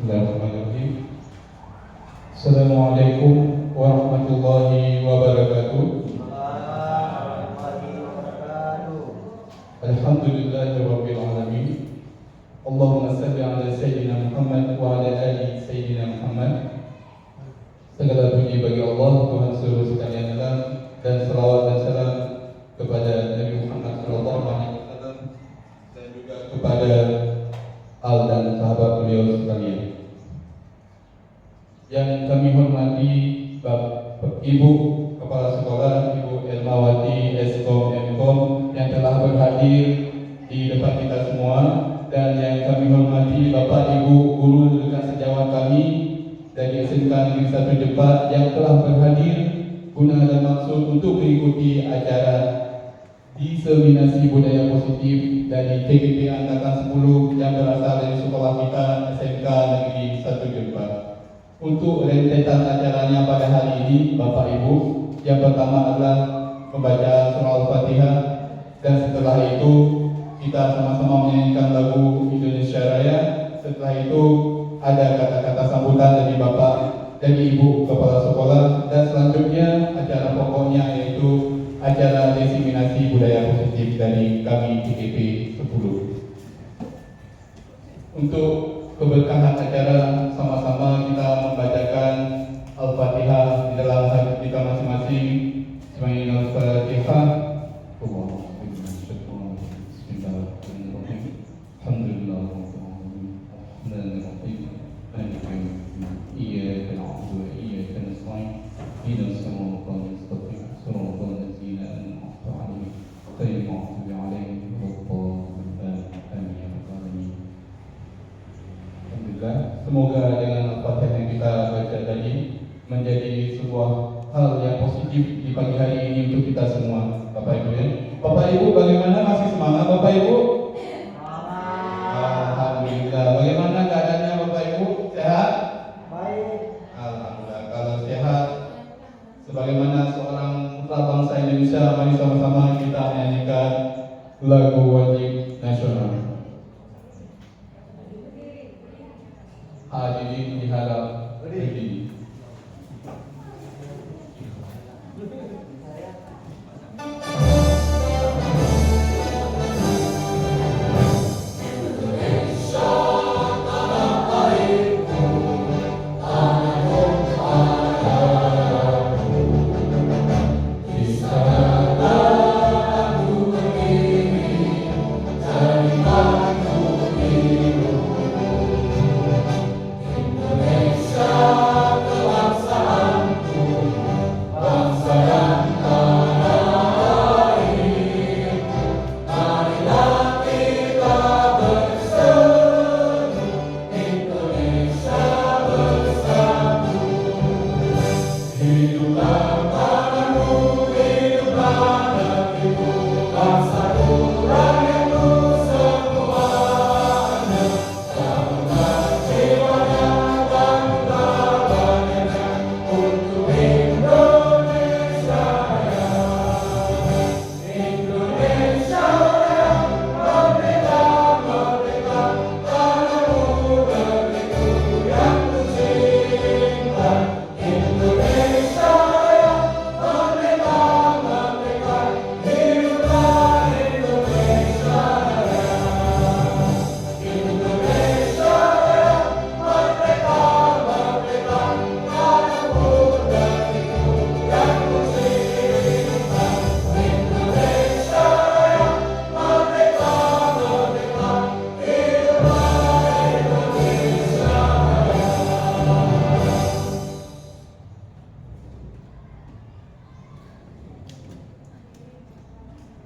Bismillahirrahmanirrahim. Assalamualaikum warahmatullahi wabarakatuh. Alhamdulillahirabbil alamin. Allahumma shalli ala sayyidina Muhammad wa ala ali sayyidina Muhammad. Segala puji bagi Allah, Tuhan seluruh sekalian alam, dan selawat dan salam kepada Nabi Muhammad SAW dan juga kepada al dan sahabat beliau sekalian. Yang kami hormati Ibu Kepala Sekolah, Ibu Elmawati Eskom Mkom yang telah berhadir di depan kita semua, dan yang kami hormati Bapak Ibu guru rekan sejawat kami dari SMK Negeri 1 Jepat yang telah berhadir guna dan maksud untuk mengikuti acara diseminasi budaya positif dari TGP Angkatan 10 yang berasal dari sekolah kita SMK Negeri 1 Jepat. Untuk rentetan acaranya pada hari ini, Bapak Ibu, yang pertama adalah pembacaan surah Al-Fatihah, dan setelah itu kita sama-sama menyanyikan lagu Indonesia Raya. Setelah itu ada kata-kata sambutan dari Bapak dan Ibu Kepala Sekolah, dan selanjutnya acara pokoknya yaitu acara diseminasi budaya positif dari kami TGP 10. Untuk keberkahan acara, sama-sama kita membacakan Al-Fatihah di dalam hati kita masing-masing. Bismillahirrahmanirrahim. Semoga dengan Al-Fatihah yang kita baca tadi menjadi sebuah hal yang positif di pagi hari ini untuk kita semua, Bapak Ibu ya. Bapak Ibu bagaimana, masih semangat Bapak Ibu? Alhamdulillah. Bagaimana keadaannya Bapak Ibu? Sehat? Baik. Alhamdulillah. Kalau sehat, sebagaimana seorang putra bangsa Indonesia, mari sama-sama kita menyanyikan lagu wajib nasional. Hadirin diharap berdiri.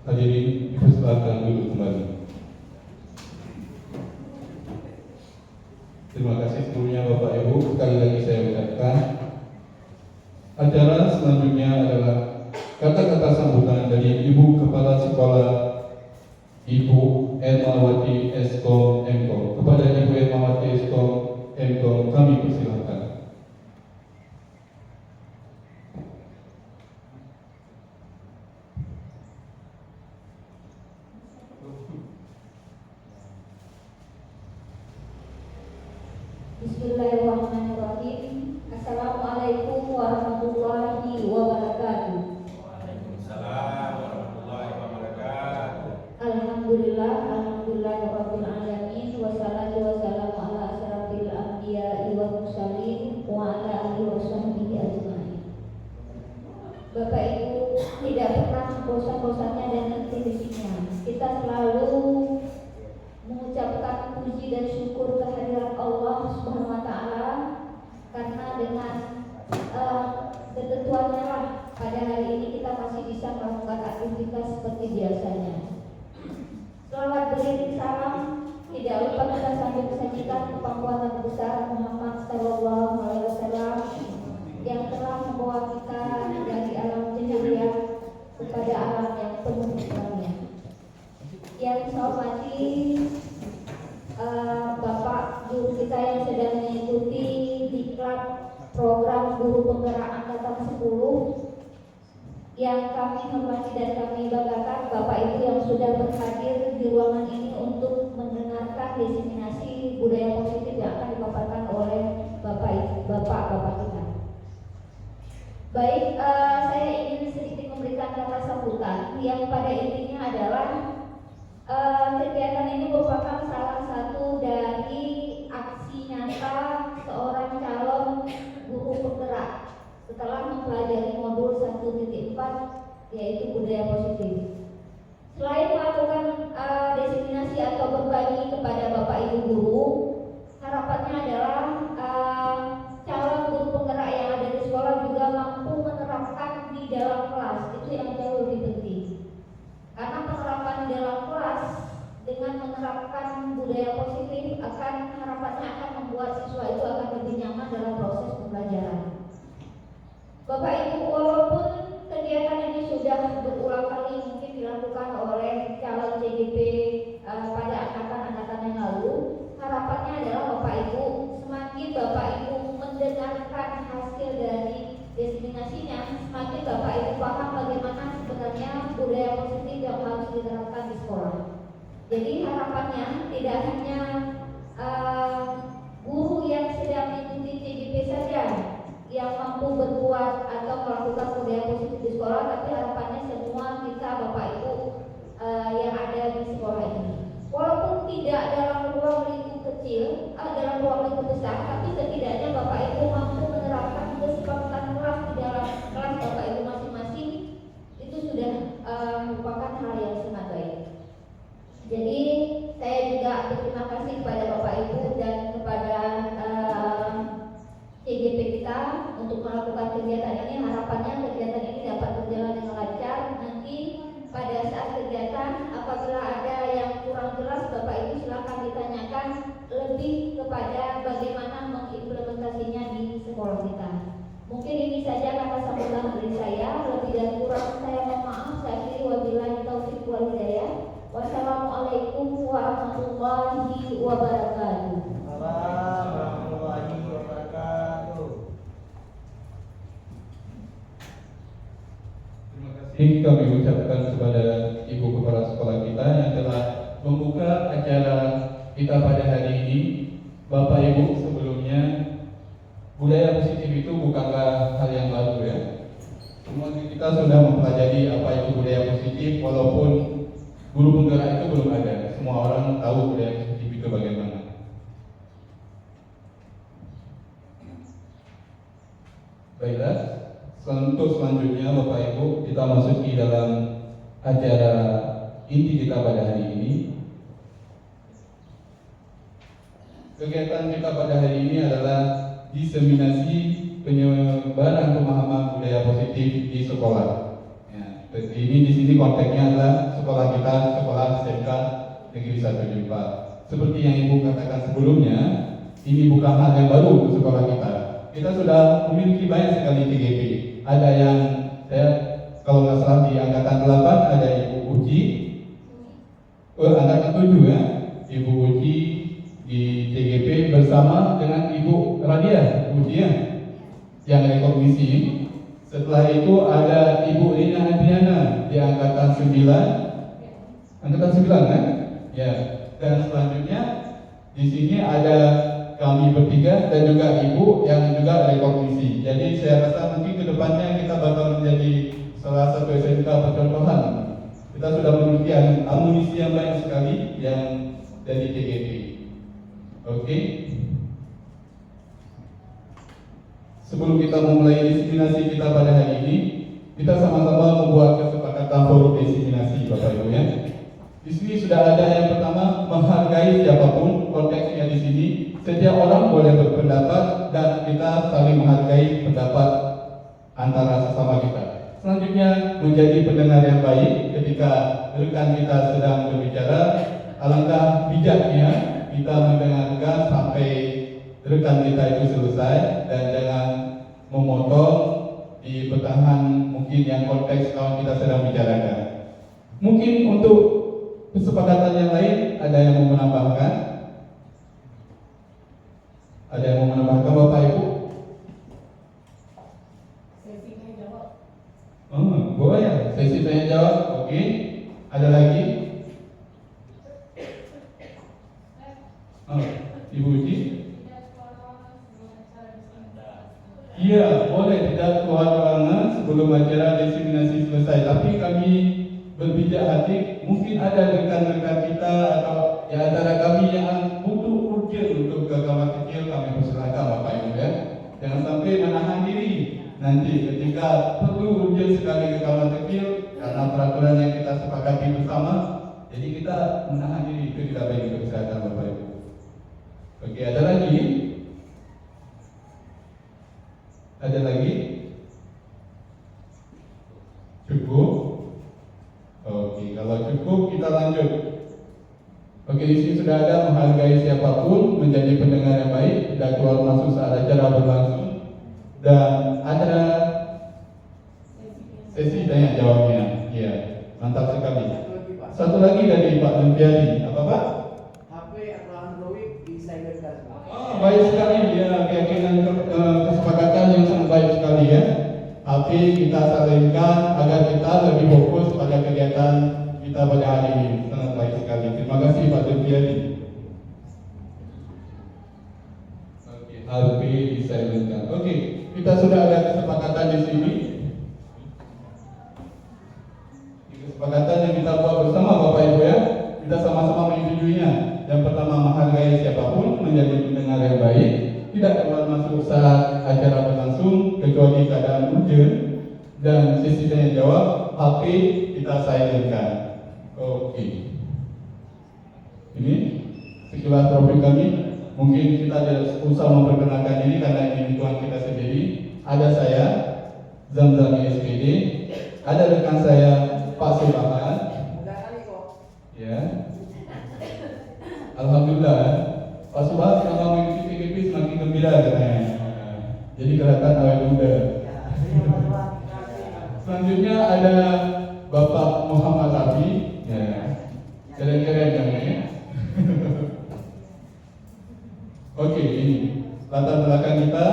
Hadirin dipersilakan duduk kembali. Terima kasih sebelumnya Bapak Ibu. Sekali lagi saya ucapkan. Acara selanjutnya adalah kata-kata sambutan dari Ibu Kepala Sekolah Ibu Elmawati Eskom Mkom. Kepada Ibu Elmawati Eskom Mkom kami persilakan. Bismillah. Bapak Ibu tidak pernah bosan-bosannya dan intimisinya. Kita selalu mengucapkan puji dan syukur kehadirat Allah Subhanahu wa Ta'ala, karena dengan ketentuannya lah pada hari ini kita masih bisa melakukan aktivitas seperti biasanya. Selawat beriring salam tidak lupa kita sambil sajikan kepangkuan Nabi besar Muhammad Sallallahu Alaihi Wasallam yang telah membawa kita dari alam jahiliyah kepada alam yang penuh hikmahnya. Yang saya hormati Bapak guru kita yang sedang mengikuti diklat program guru penggerak angkatan 10, yang kami hormati dan kami banggakan Bapak Ibu yang sudah berhadir di ruangan ini untuk mendengarkan diseminasi budaya positif yang akan dipaparkan oleh Bapak kita. Baik, saya ingin sedikit memberikan kata sambutan yang pada intinya adalah kegiatan ini merupakan salah satu dari aksi nyata seorang calon guru penggerak setelah mempelajari modul 1.4 yaitu budaya positif. Selain melakukan diseminasi atau berbagi kepada Bapak Ibu guru, harapannya adalah calon guru penggerak yang ada di sekolah juga mampu menerapkan di dalam kelas. Itu yang jauh lebih penting. Karena penerapan di dalam kelas dengan menerapkan budaya positif harapannya akan membuat siswa itu akan lebih nyaman dalam proses pembelajaran. Bapak Ibu, walaupun kegiatan ini sudah berulang kali mungkin dilakukan oleh calon CGP pada angkatan-angkatan yang lalu, harapannya adalah Bapak Ibu, semakin Bapak Ibu mendengarkan hasil dari diseminasinya, semakin Bapak Ibu paham bagaimana sebenarnya budaya positif yang harus diterapkan di sekolah. Jadi harapannya tidak hanya guru yang sedang mengikuti CGP saja yang mampu berbuat atau melakukan budaya positif di sekolah, tapi harapannya semua kita Bapak Ibu yang ada di sekolah ini, walaupun tidak dalam ruang lingkup kecil, dalam ruang lingkup besar, tapi setidaknya Bapak Ibu mampu menerapkan kesepakatan kelas di dalam kelas Bapak Ibu masing-masing, itu sudah merupakan hal yang sangat baik. Jadi saya juga berterima kasih kepada Bapak Ibu dan kepada CGP kita untuk melakukan kegiatan ini. Harapannya kegiatan ini dapat berjalan dengan lancar. Nanti pada saat kegiatan apabila ada yang kurang jelas, Bapak Ibu silakan ditanyakan lebih kepada bagaimana mengimplementasinya di sekolah kita. Mungkin ini saja kata sambutan dari saya. Lebih dan kurang saya mohon maaf. Saya akhiri wabillahi taufiq wal hidayah. Wassalamualaikum warahmatullahi wabarakatuh. Kami ucapkan kepada Ibu Kepala Sekolah kita yang telah membuka acara kita pada hari ini. Bapak Ibu, sebelumnya budaya positif itu bukanlah hal yang baru ya. Semua kita sudah mempelajari apa itu budaya positif, walaupun guru penggerak itu belum ada. Semua orang tahu budaya positif itu bagaimana. Baiklah, untuk selanjutnya Bapak Ibu, kita masuk di dalam acara inti kita pada hari ini. Kegiatan kita pada hari ini adalah diseminasi penyebaran pemahaman budaya positif di sekolah. Ya, ini di sini konteksnya adalah sekolah kita, sekolah SMK Negeri 1 Jempa. Seperti yang Ibu katakan sebelumnya, ini bukan hal yang baru untuk sekolah kita. Kita sudah memiliki banyak sekali CGP. Ada yang kalau nggak salah di angkatan 8 ada Ibu Uci, angkatan 7 ya, Ibu Uci di CGP bersama dengan Ibu Radia Uci ya, yang rekognisi. Setelah itu ada Ibu Rina Adriana di angkatan 9, kan? Ya. Dan selanjutnya di sini ada kami bertiga dan juga Ibu yang juga rekognisi. Jadi saya rasa mungkin kedepannya kita bakal menjadi salah satu SMK percontohan. Kita sudah memiliki amunisi yang banyak sekali yang dari CGP. Oke. Sebelum kita memulai diseminasi kita pada hari ini, kita sama-sama membuat kesepakatan forum diseminasi, Bapak Ibu ya. Di sini sudah ada yang pertama, menghargai siapapun. Konteksnya di sini, setiap orang boleh berpendapat dan kita saling menghargai pendapat antara sesama kita. Selanjutnya, menjadi pendengar yang baik ketika rekan kita sedang berbicara. Alangkah bijaknya kita mendengarkan sampai rekan kita itu selesai dan jangan memotong di pertengahan mungkin yang konteks kawan kita sedang bicarakan. Mungkin untuk kesepakatan yang lain ada yang mau menambahkan? Ada yang mau menambahkan Bapak Ibu? Sesi tanya jawab. Boleh. Sesi tanya jawab. Oke. Ada lagi? Ibu Uji? Iya, boleh tidak keluar ruangan sebelum acara diseminasi selesai. Tapi kami berbijak hati, mungkin ada rekan-rekan kita atau di antara kami yang butuh urgent untuk ke kamar kecil, kami persilakan Bapak Ibu ya. Jangan sampai menahan diri nanti ketika perlu urgent sekali ke kamar kecil karena peraturan yang kita sepakati bersama. Jadi kita menahan diri, itu tidak baik untuk kesehatan Bapak Ibu. Oke, ada lagi? Ada lagi? Cukup? Oke, kalau cukup kita lanjut. Oke, di sini sudah ada menghargai siapapun, menjadi pendengar yang baik, tidak keluar masuk saat acara berlangsung, dan ada sesi tanya jawabnya. Iya, mantap sekali. Satu lagi dari Pak Lempiadi, apa Pak? HP atau Android disilentkan. Baik sekali ya, keyakinan kesepakatan yang sangat baik sekali ya. HP kita salinkan agar kita lebih fokus pada kegiatan kita pada hari ini. Sangat baik sekali. Terima kasih Pak Lempiadi. Oke, HP disilentkan. Oke, kita sudah ada kesepakatan di sini. Kesepakatan yang kita buat bersama Bapak Ibu ya, kita sama-sama menyetujuinya. Yang pertama, menghargai siapapun, menjadi pendengar yang baik, tidak keluar masuk saat acara berlangsung kecuali keadaan urgent, dan sesi tanya jawab HP kita silentkan. Oke. Ini sekilas profil kami. Mungkin kita tidak usah memperkenalkan diri karena ini lingkungan kita sendiri. Ada saya, Zamzam SPD, ada rekan saya Pak Sulaiman. Mudah kali kok. Ya. Alhamdulillah, Pak Subhan selama mengikuti PKP semakin gembira katanya. Jadi kelihatan awet muda. Selanjutnya ada Bapak Muhammad Rafi. Ya. Keren-keren kan ya. Oke, ini latar belakang kita,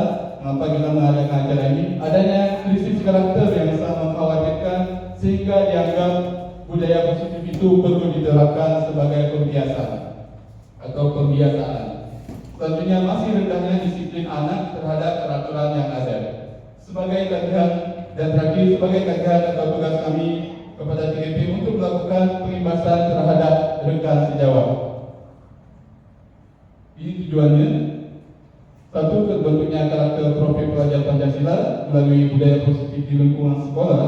mengapa kita mengadakan acara ini. Adanya krisis karakter yang sangat mengkhawatirkan sehingga dianggap budaya positif itu perlu diterapkan sebagai kebiasaan. Selanjutnya masih rendahnya disiplin anak terhadap peraturan yang ada. Sebagai tagihan dan terakhir sebagai tagihan atau tugas kami kepada TGP untuk melakukan pengibasan terhadap rekan sejawat. Ini tujuannya: satu, terbentuknya karakter profil pelajar Pancasila melalui budaya positif di lingkungan sekolah,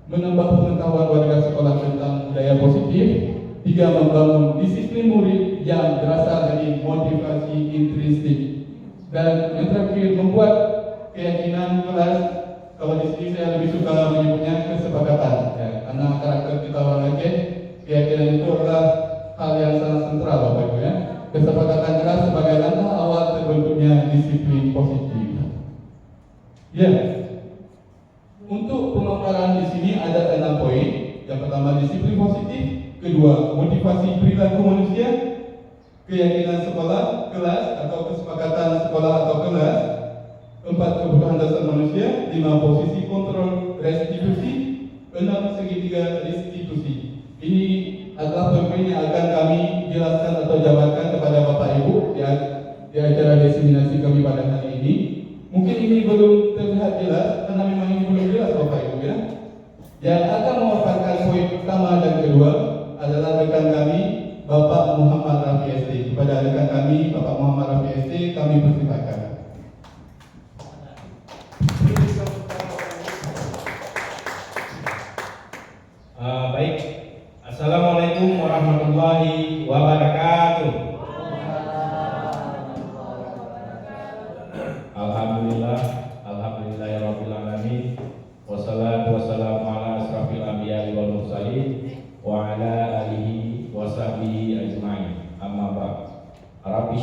menambah pengetahuan warga sekolah tentang budaya positif. Tiga, membangun disiplin murid yang berasal dari motivasi intrinsik. Dan yang terakhir, membuat keyakinan kelas. Kalau di sini saya lebih suka menyebutnya kesepakatan, ya, karena karakter kita orang Aceh, keyakinan itu adalah hal yang sangat sentral, Bapak Ibu ya. Kesepakatan kelas sebagai langkah awal terbentuknya disiplin positif. Ya, untuk pemaparan di sini ada 6 poin. Yang pertama, disiplin positif. Kedua, motivasi perilaku manusia. Keyakinan sekolah, kelas atau kesepakatan sekolah atau kelas. 4, kebutuhan dasar manusia. 5, posisi kontrol restitusi. 6, segitiga restitusi. Ini adalah poin yang akan kami jelaskan atau jabarkan kepada Bapak Ibu di acara diseminasi kami pada hari ini. Mungkin ini belum terlihat jelas karena memang ini belum jelas Bapak Ibu ya. Yang akan memaparkan poin pertama dan kedua adalah rekan kami Bapak Muhammad Rafi SD. Kepada rekan kami Bapak Muhammad Rafi SD kami persilakan.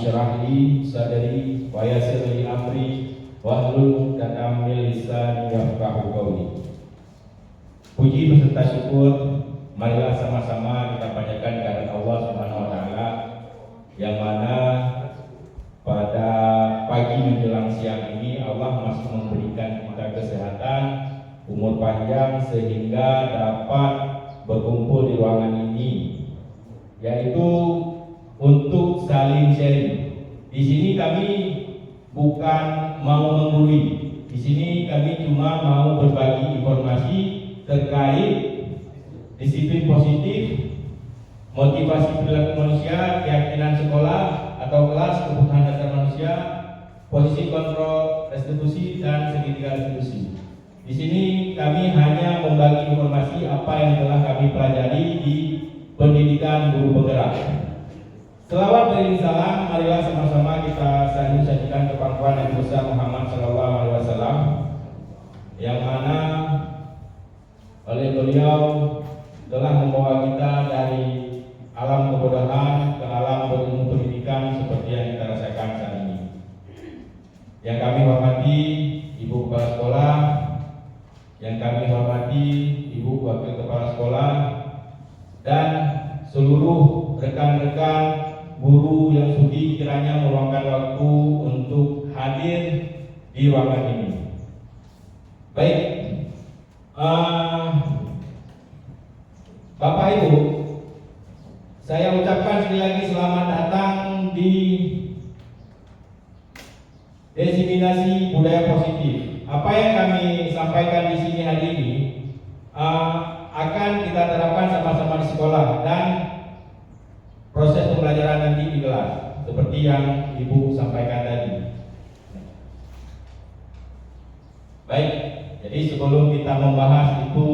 ishrah li sadri wa yassir li amri wahlul 'uqdatam min lisani yafqahu qawli. Puji beserta syukur marilah sama-sama kita panjatkan kepada Allah Subhanahu wa taala yang mana pada pagi menjelang siang ini Allah masih memberikan kita kesehatan, umur panjang sehingga dapat berkumpul di ruangan ini, yaitu untuk saling sharing. Di sini kami bukan mau menggurui, di sini kami cuma mau berbagi informasi terkait disiplin positif, motivasi perilaku manusia, keyakinan sekolah atau kelas, kebutuhan dasar manusia, posisi kontrol restitusi dan segitiga restitusi. Di sini kami hanya membagi informasi apa yang telah kami pelajari di pendidikan guru penggerak. Selawat beriring salam, marilah sama-sama kita sajikan ke pangkuan Nabi besar Muhammad SAW, yang mana oleh beliau telah membawa kita dari alam kebodohan ke alam berilmu pendidikan seperti yang kita rasakan saat ini. Yang kami hormati Ibu Kepala Sekolah, yang kami hormati Ibu Wakil Kepala Sekolah, dan seluruh rekan-rekan guru yang sudi kiranya meluangkan waktu untuk hadir di ruangan ini. Baik, Bapak Ibu, saya ucapkan sekali lagi selamat datang di Diseminasi Budaya Positif. Apa yang kami sampaikan di sini hari ini akan kita terapkan sama-sama di sekolah dan proses pembelajaran nanti di kelas, seperti yang Ibu sampaikan tadi. Baik, jadi sebelum kita membahas itu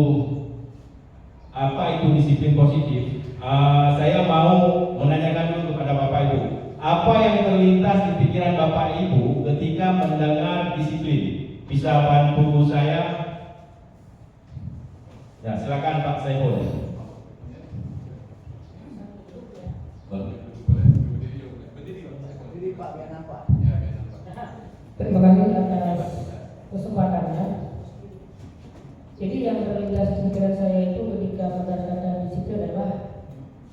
apa itu disiplin positif, saya mau menanyakan dulu kepada Bapak Ibu, apa yang terlintas di pikiran Bapak Ibu ketika mendengar disiplin? Bisa bantu saya? Ya, silakan Pak Saiful. Berdiri Pak, biar nampak. Terima kasih atas kesempatannya. Jadi yang terlintas di pikiran saya itu ketika mendengarkan disiplin adalah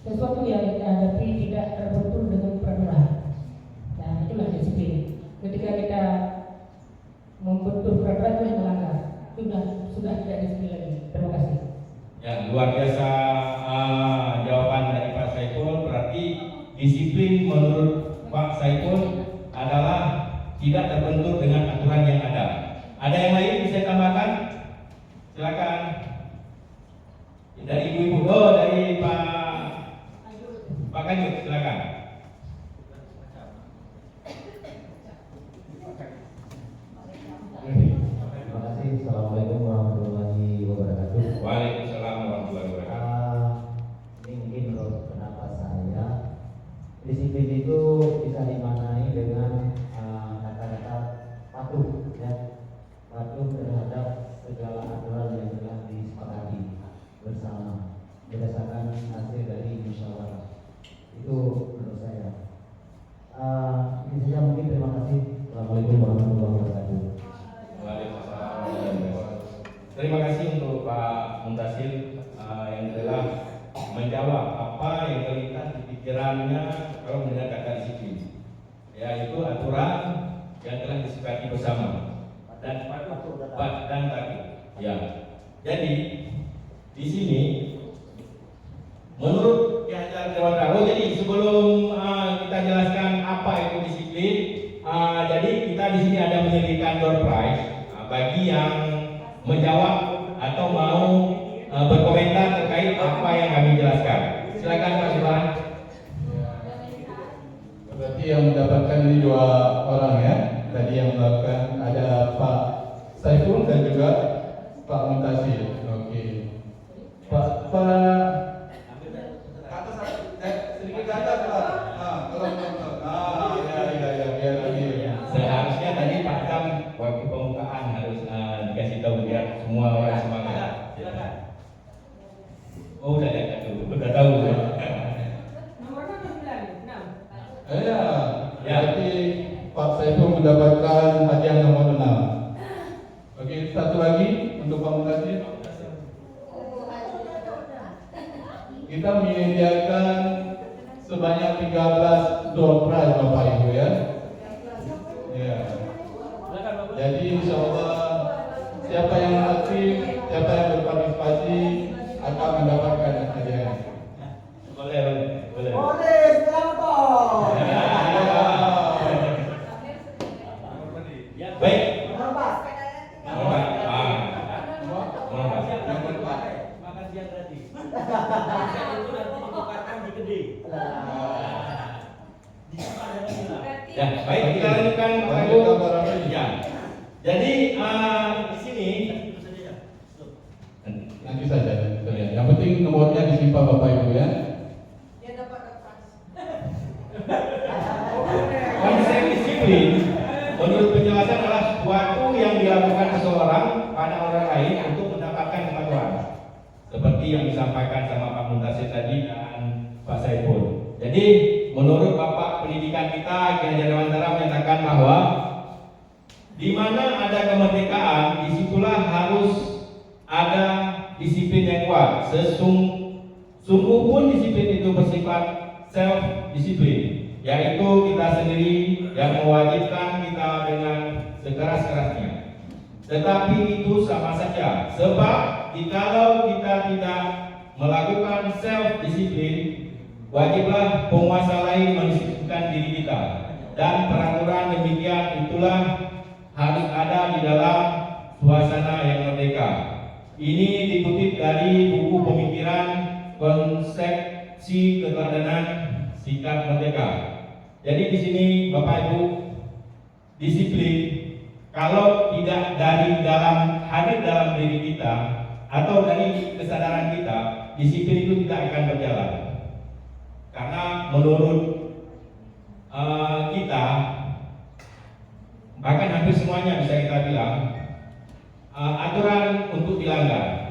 sesuatu yang kita hadapi tidak terbentur dengan peraturan. Nah, itulah disiplin. Ketika kita membentur peraturan itu yang melanggar, sudah tidak disiplin lagi. Terima kasih. Ya, luar biasa jawaban dari Pak Saiful. Berarti disiplin menurut Pak Saiful adalah tidak terbentur dengan aturan yang ada. Ada yang lain bisa tambahkan? Silakan. Dari ibu-ibu, dari Pak Kanyut, silakan. Terima kasih. Assalamualaikum warahmatullahi wabarakatuh. Waalaikumsalam warahmatullahi wabarakatuh. Ini mungkin menurut pendapat saya, disiplin itu bisa dimaknai dengan kata-kata patuh, ya, patuh terhadap segala aturan yang telah disepakati bersama berdasarkan hasil dari musyawarah. Itu menurut saya. Ini saja mungkin. Terima kasih. Assalamualaikum warahmatullahi wabarakatuh. Terima kasih untuk Pak Muntasir yang telah menjawab apa yang terlintas di pikirannya kalau mendengar kata disiplin, yaitu aturan yang telah disepakati bersama dan patuh. Ya, jadi di sini menurut Ki Hajar Dewantara, jadi sebelum kita jelaskan apa itu disiplin, jadi kita di sini ada menyediakan door prize bagi yang menjawab atau mau berkomentar terkait apa yang kami jelaskan. Silakan Pak Subhan. Berarti yang mendapatkan ini 2 orang ya. Tadi yang mendapatkan ada Pak Saiful dan juga Pak Muntasir. Oke. Pak atas sedikit ke atas Pak. Tolong. Ya biar lagi. Seharusnya tadi Pak Kam waktu pembukaan harus dikasih tahu biar semua orang semangat. Silakan. Oh udah tahu. Nomor 6. Ya. Ya, kita menyediakan sebanyak 13 door prize Bapak Ibu ya. Ya. Jadi insya Allah siapa yang aktif, siapa yang berpartisipasi akan mendapatkan hadiah. Boleh. Boleh, sekarang toh. Baik. Nomor 4. Makan siang gratis. Itu nanti ditukarkan di gede. Ya, baik kita lanjutkan Bapak Ibu. Ya. Jadi di sini Nanti saja. Yang penting nomornya disimpan Bapak Ibu ya. konsep disiplin menurut penjelasan adalah sesuatu yang dilakukan seseorang pada orang lain untuk mendapatkan kepatuhan. Seperti yang disampaikan sama Pak Muntasir tadi dan Pak Saiful. Jadi menurut Bapak pendidikan kita Ki Hajar Dewantara menyatakan bahwa di mana ada kemerdekaan, disitulah harus ada disiplin yang kuat. Sungguh pun disiplin itu bersifat self disiplin, yaitu kita sendiri yang mewajibkan kita dengan sekeras-kerasnya. Tetapi itu sama saja, sebab jikalau kita tidak melakukan self disiplin, wajiblah penguasa lain mendisiplinkan diri kita, dan peraturan demikian itulah harus ada di dalam suasana yang merdeka. Ini dikutip dari buku pemikiran Konsepsi Keteladanan Sikap Merdeka. Jadi di sini Bapak Ibu, disiplin kalau tidak dari dalam hadir dalam diri kita atau dari kesadaran kita, disiplin itu tidak akan berjalan. Karena menurut kita, bahkan hampir semuanya bisa kita bilang aturan untuk dilanggar.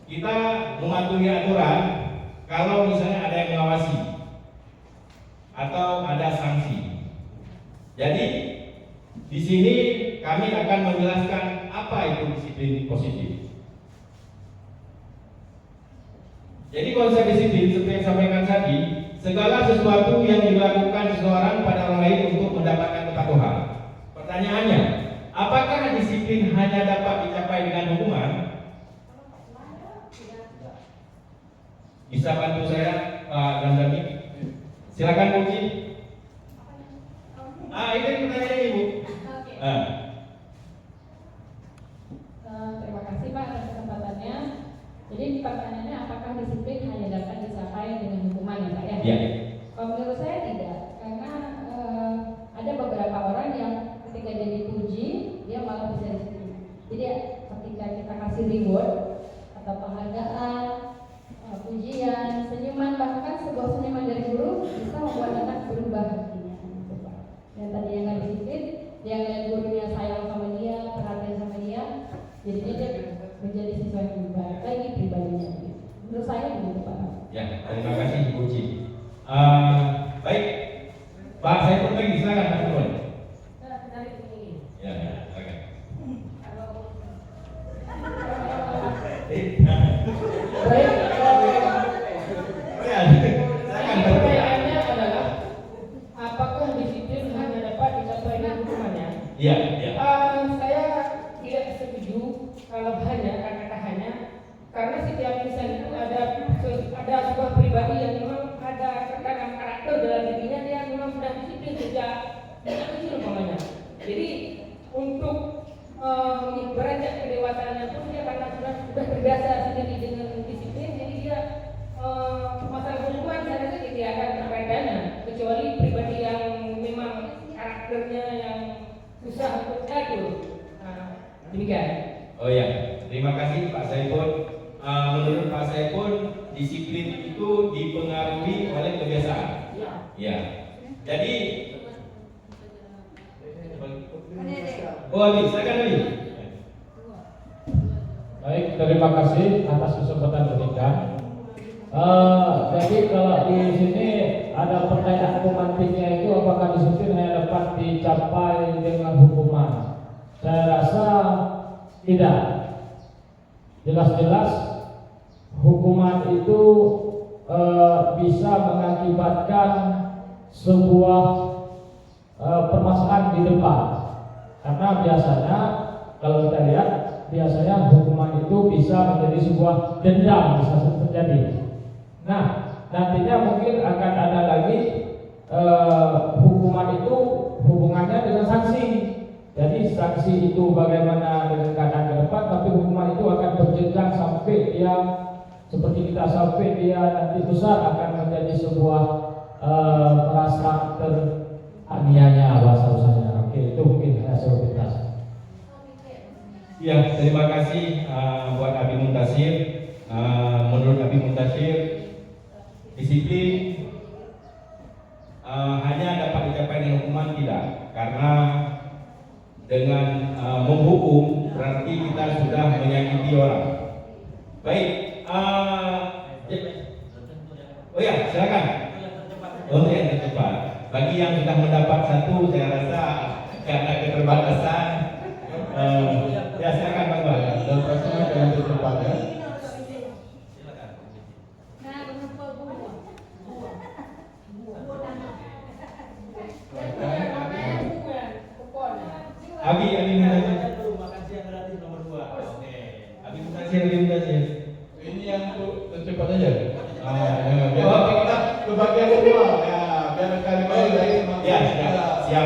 Kita mematuhi aturan kalau misalnya ada yang mengawasi atau ada sanksi. Jadi di sini kami akan menjelaskan apa itu disiplin positif. Jadi konsep disiplin seperti yang sampaikan tadi, segala sesuatu yang dilakukan seseorang pada orang lain untuk mendapatkan kepatuhan. Pertanyaannya, apakah disiplin hanya dapat dicapai dengan hukuman? Bisa bantu saya Pak Gandami? Silakan Puji. Ini pertanyaan Ibu. Terima kasih Pak atas kesempatannya. Jadi pertanyaannya apakah disiplin hanya dapat dicapai dengan hukuman ya Pak ya? Iya. Kalau menurut saya tidak, karena ada beberapa orang yang ketika dia dipuji dia malah bisa disiplin. Jadi ketika kita kasih reward atau penghargaan, pujian, senyuman, bahkan sebuah senyuman dari guru bisa membuat anak berubah hatinya. Dan tadi yang nggak disiplin, dia ngeliat gurunya sayang sama dia, perhatian sama dia, jadinya dia menjadi siswa yang berubah lagi pribadinya. Menurut saya begitu Pak. Ya, terima kasih Ibu Ci. Baik, Pak saya pun lagi silakan Pak Tuan. Dari sini. Ya, silakan. Baik, Silakan. pertanyaannya adalah apakah disiplin hanya dapat dicapai dengan hukumannya? Iya. Saya tidak setuju kalau hanya kata hanya, karena setiap insan itu ada sebuah pribadi yang memang ada tekanan karakter dalam dirinya, dia memang sudah disiplin sejak kecil umpamanya. Jadi untuk beranjak kedewasaannya pun dia karena sudah terbiasa sendiri dengan disiplin, jadi dia masalah hukuman saya rasa tidak akan terkaitannya, kecuali pribadi yang memang karakternya yang susah untuk diatur. Demikian. Oh ya, terima kasih Pak Saiful. Menurut Pak Saiful, disiplin itu dipengaruhi oleh kebiasaan. Ya. Jadi, silakan Ali. Baik, terima kasih atas kesempatan berikan. Jadi kalau di sini ada pertanyaan pemantiknya itu apakah disiplin hanya dapat dicapai dengan hukuman? Saya rasa tidak. Jelas-jelas hukuman itu bisa mengakibatkan sebuah permasalahan di depan. Karena biasanya kalau kita lihat biasanya hukuman itu bisa menjadi sebuah dendam, bisa terjadi. Nah, nantinya mungkin akan ada lagi hukuman itu hubungannya dengan sanksi. Jadi sanksi itu bagaimana dengan keadaan ke depan, tapi hukuman itu akan berjenjang sampai dia seperti kita sampai dia nanti besar akan menjadi sebuah merasa teraniaya bahasa usahanya. Oke, itu mungkin hasil pintas. Ya, terima kasih buat Abi Muntasir. Menurut Abi Muntasir, disiplin hanya dapat dicapai dengan hukuman tidak, karena dengan menghukum berarti kita sudah menyakiti orang. Baik, oh ya, silakan. Untuk yang tercepat, bagi yang sudah mendapat satu, saya rasa karena keterbatasan, ya silakan Bang Bang. Dan pastinya yang tercepat ya. Abi Muntasir. Makan siang gratis nomor 2. Oke. Abi Muntasir. Ini yang tercepat aja. Ya, biar kita ke bagian kedua ya, biar sekali-kali lagi semakin. Ya, siap.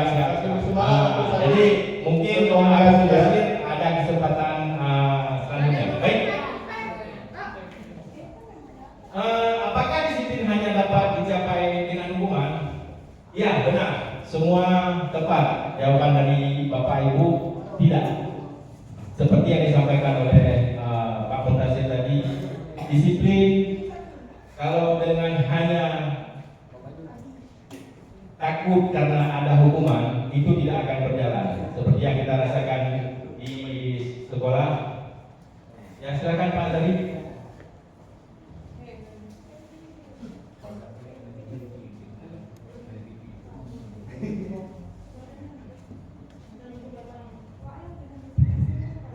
Jadi mungkin Om Abi Muntasir ada kesempatan selanjutnya. Baik. Apakah disiplin hanya dapat dicapai dengan hukuman? Ya, benar. Semua tepat. Jawaban dari Bapak Ibu tidak. Seperti yang disampaikan oleh Pak Muntasir tadi, disiplin kalau dengan hanya takut karena ada hukuman itu tidak akan berjalan. Seperti yang kita rasakan di sekolah. Ya, silakan Pak Tadi.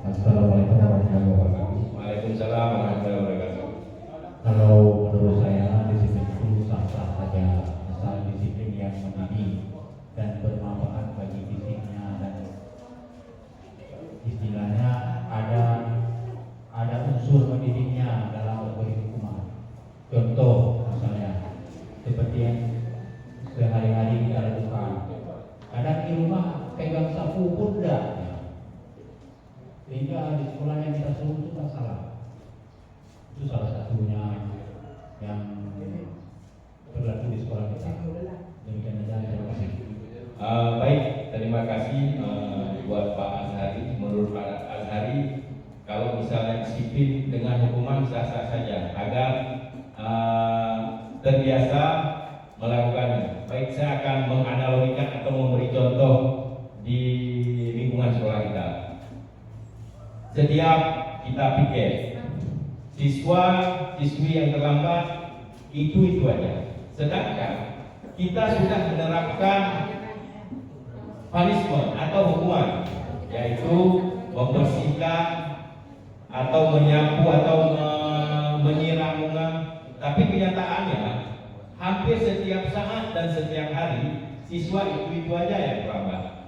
Assalamualaikum warahmatullahi wabarakatuh. Waalaikumsalam warahmatullahi wabarakatuh. Kalau menurut saya disiplin itu sah-sah saja asal disiplin yang mendidik dan bermanfaat bagi fisiknya dan istilahnya ada unsur mendidiknya dalam memberi hukuman. Contoh misalnya seperti yang sehari-hari kita lakukan. Kadang di rumah pegang sapu pun enggak. Sehingga di sekolah yang kita suruh itu tak salah. Itu salah satunya yang berlaku di sekolah kita. Demikian saja, terima kasih. Baik, terima kasih buat Pak Azhari. Menurut Pak Azhari, kalau misalnya disiplin dengan hukuman sah-sah saja agar terbiasa melakukannya. Baik, saya akan menganalogikan atau memberi contoh di lingkungan sekolah kita. Setiap kita pikir siswa-siswi yang terlambat itu aja. Sedangkan kita sudah menerapkan punishment atau hukuman, yaitu membersihkan atau menyapu atau menyiram bunga. Tapi kenyataannya hampir setiap saat dan setiap hari siswa itu aja yang terlambat.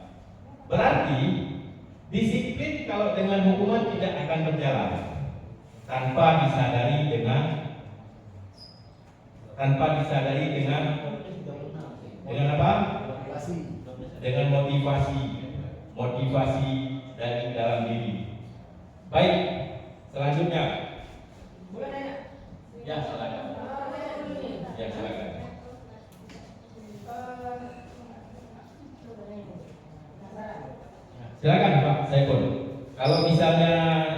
Berarti disiplin kalau dengan hukuman tidak akan berjalan tanpa disadari dengan apa? Dengan motivasi dari dalam diri. Baik, selanjutnya. Ya, silakan. Ya, silakan. Silakan Pak Saiful. Kalau misalnya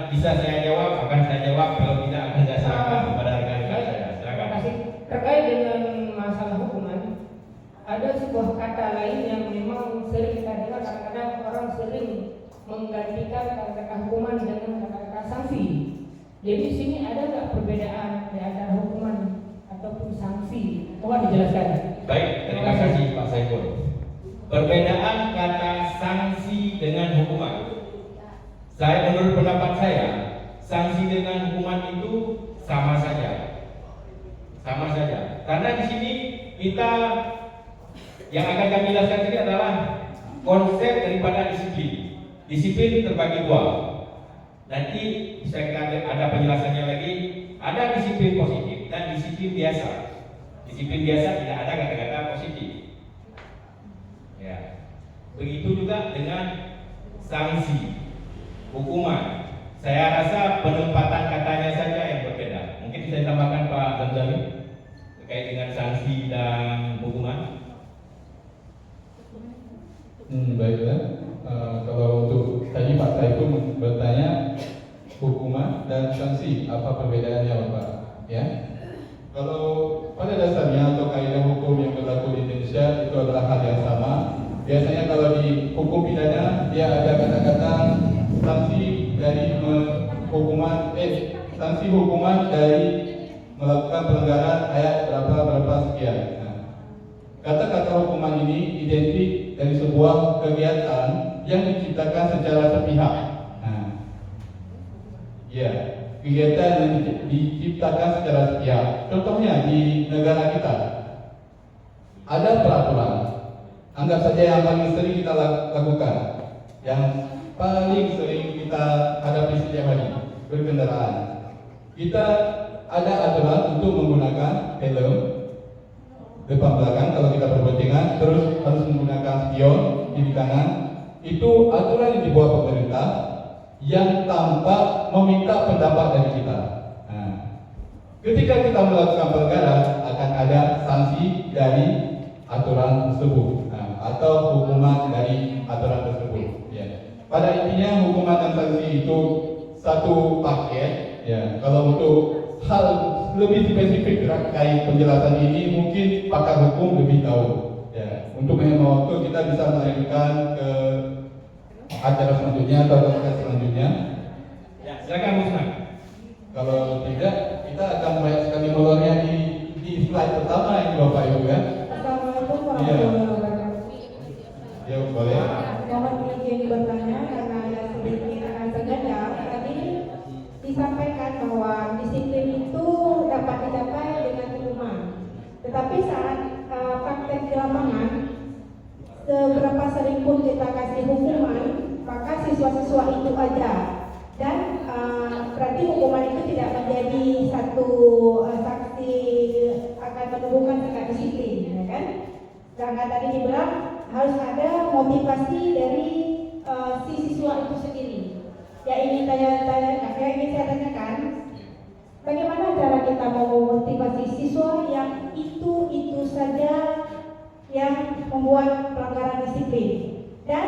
bisa saya jawab, akan saya jawab. Kalau tidak, akan saya serahkan kepada rekan-rekan saya. Silakan. Terkait dengan masalah hukuman, ada sebuah kata lain yang memang sering kita dengar. Kadang-kadang orang sering menggantikan kata-kata hukuman dengan kata-kata sanksi. Jadi di sini ada nggak perbedaan di antara hukuman ataupun sanksi? Mohon dijelaskan. Baik, terima kasih Pak Saiful. Perbedaan kata sanksi dengan hukuman. Menurut pendapat saya, sanksi dengan hukuman itu sama saja. Sama saja. Karena di sini kita yang akan kami jelaskan ini adalah konsep daripada disiplin. Disiplin terbagi dua. Nanti saya ada penjelasannya lagi. Ada disiplin positif dan disiplin biasa. Disiplin biasa tidak ada kata-kata positif. Ya. Begitu juga dengan sanksi, hukuman. Saya rasa penempatan katanya saja yang berbeda. Mungkin bisa ditambahkan Pak Zamzami terkait dengan sanksi dan hukuman. Baiklah. Kalau untuk tadi Pak Saiful bertanya hukuman dan sanksi, apa perbedaannya Bapak? Ya. Kalau pada dasarnya atau kaidah hukum yang berlaku di Indonesia itu adalah hal yang sama. Biasanya kalau di hukum pidana dia ada kata-kata sanksi dari sanksi hukuman dari melakukan pelanggaran ayat berapa sekian. Kata-kata hukuman ini identik dari sebuah kegiatan yang diciptakan secara sepihak. Kegiatan yang diciptakan secara sepihak. Contohnya di negara kita ada peraturan. Anggap saja yang paling sering kita lakukan, yang paling sering kita hadapi setiap hari, berkendaraan. Kita ada aturan untuk menggunakan helm depan belakang kalau kita berboncengan, terus harus menggunakan spion kiri kanan. Itu aturan yang dibuat pemerintah yang tanpa meminta pendapat dari kita. Ketika kita melakukan pelanggaran akan ada sanksi dari aturan tersebut atau hukuman dari aturan tersebut. Pada intinya hukuman dan sanksi itu satu paket. Kalau untuk hal lebih spesifik terkait penjelasan ini mungkin pakar hukum lebih tahu. Untuk menghemat waktu kita bisa melanjutkan ke acara selanjutnya atau ke selanjutnya. Silakan Musna. Kalau tidak kita akan banyak sekali molornya di slide pertama ini Bapak Ibu ya. Assalamualaikum warahmatullahi wabarakatuh. Ya boleh. Mohon izin bertanya karena ada sedikit terjadi. Tadi disampaikan bahwa disiplin itu dapat dicapai dengan hukuman. Tetapi saat praktek di lapangan, seberapa sering pun kita kasih hukuman, maka siswa-siswa itu aja. Dan berarti hukuman itu tidak menjadi satu saksi akan menumbuhkan sikap disiplin, ya kan? Sedangkan tadi dibilang harus ada motivasi dari si siswa itu sendiri. Yang ingin saya tanyakan, bagaimana cara kita memotivasi siswa yang itu saja yang membuat pelanggaran disiplin? Dan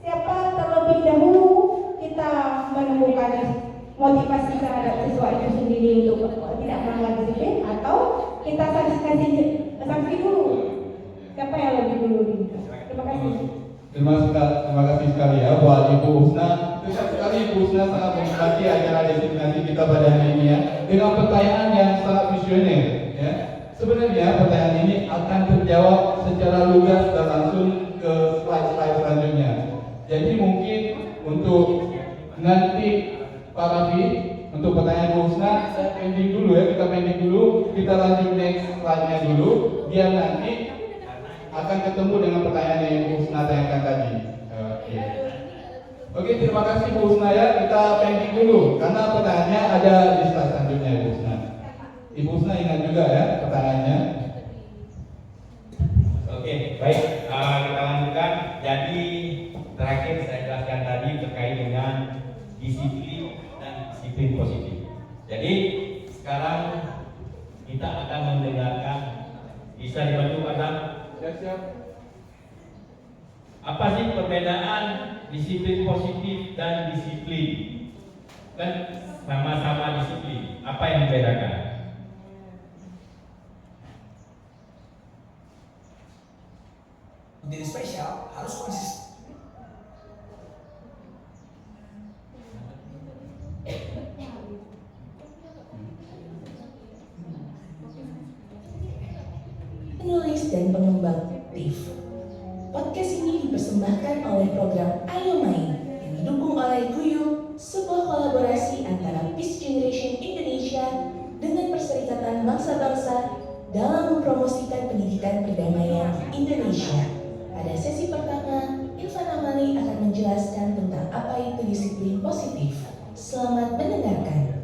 siapa terlebih dahulu kita menemukan motivasi terhadap siswa itu sendiri untuk tidak melanggar disiplin, atau kita kasih sanksi dulu? Siapa yang lebih dulu? Terima kasih. Terima kasih sekali ya buat Ibu Husna. Terima sekali Ibu Husna sangat menikmati acara destinasi kita pada hari ini ya, dengan pertanyaan yang sangat visioner ya. Sebenarnya pertanyaan ini akan terjawab secara lugas dan langsung ke slide selanjutnya. Jadi mungkin untuk nanti Pak Rafi, untuk pertanyaan Bu Husna saya pending dulu ya, kita pending dulu, kita lanjut next slide-nya dulu, biar nanti akan ketemu dengan pertanyaan yang Bu Husna tanyakan tadi. Oke, terima kasih Bu Husna ya, kita pending dulu karena pertanyaannya ada di slide selanjutnya Bu Husna. Ibu Husna ingat juga ya pertanyaannya. Oke, baik, kita lanjutkan. Jadi terakhir saya jelaskan tadi terkait dengan disiplin dan disiplin positif. Jadi sekarang kita akan mendengarkan, bisa dibantu Pak Sam? Siap. Apa sih perbedaan disiplin positif dan disiplin? Kan sama-sama disiplin. Apa yang membedakan? Menjadi spesial harus konsisten. Penulis dan pengembang TIF. Podcast ini dipersembahkan oleh program Ayo Main yang didukung oleh Guyu, sebuah kolaborasi antara Peace Generation Indonesia dalam mempromosikan pendidikan perdamaian di Indonesia. Pada sesi pertama, Irfan Amali akan menjelaskan tentang apa itu disiplin positif. Selamat mendengarkan.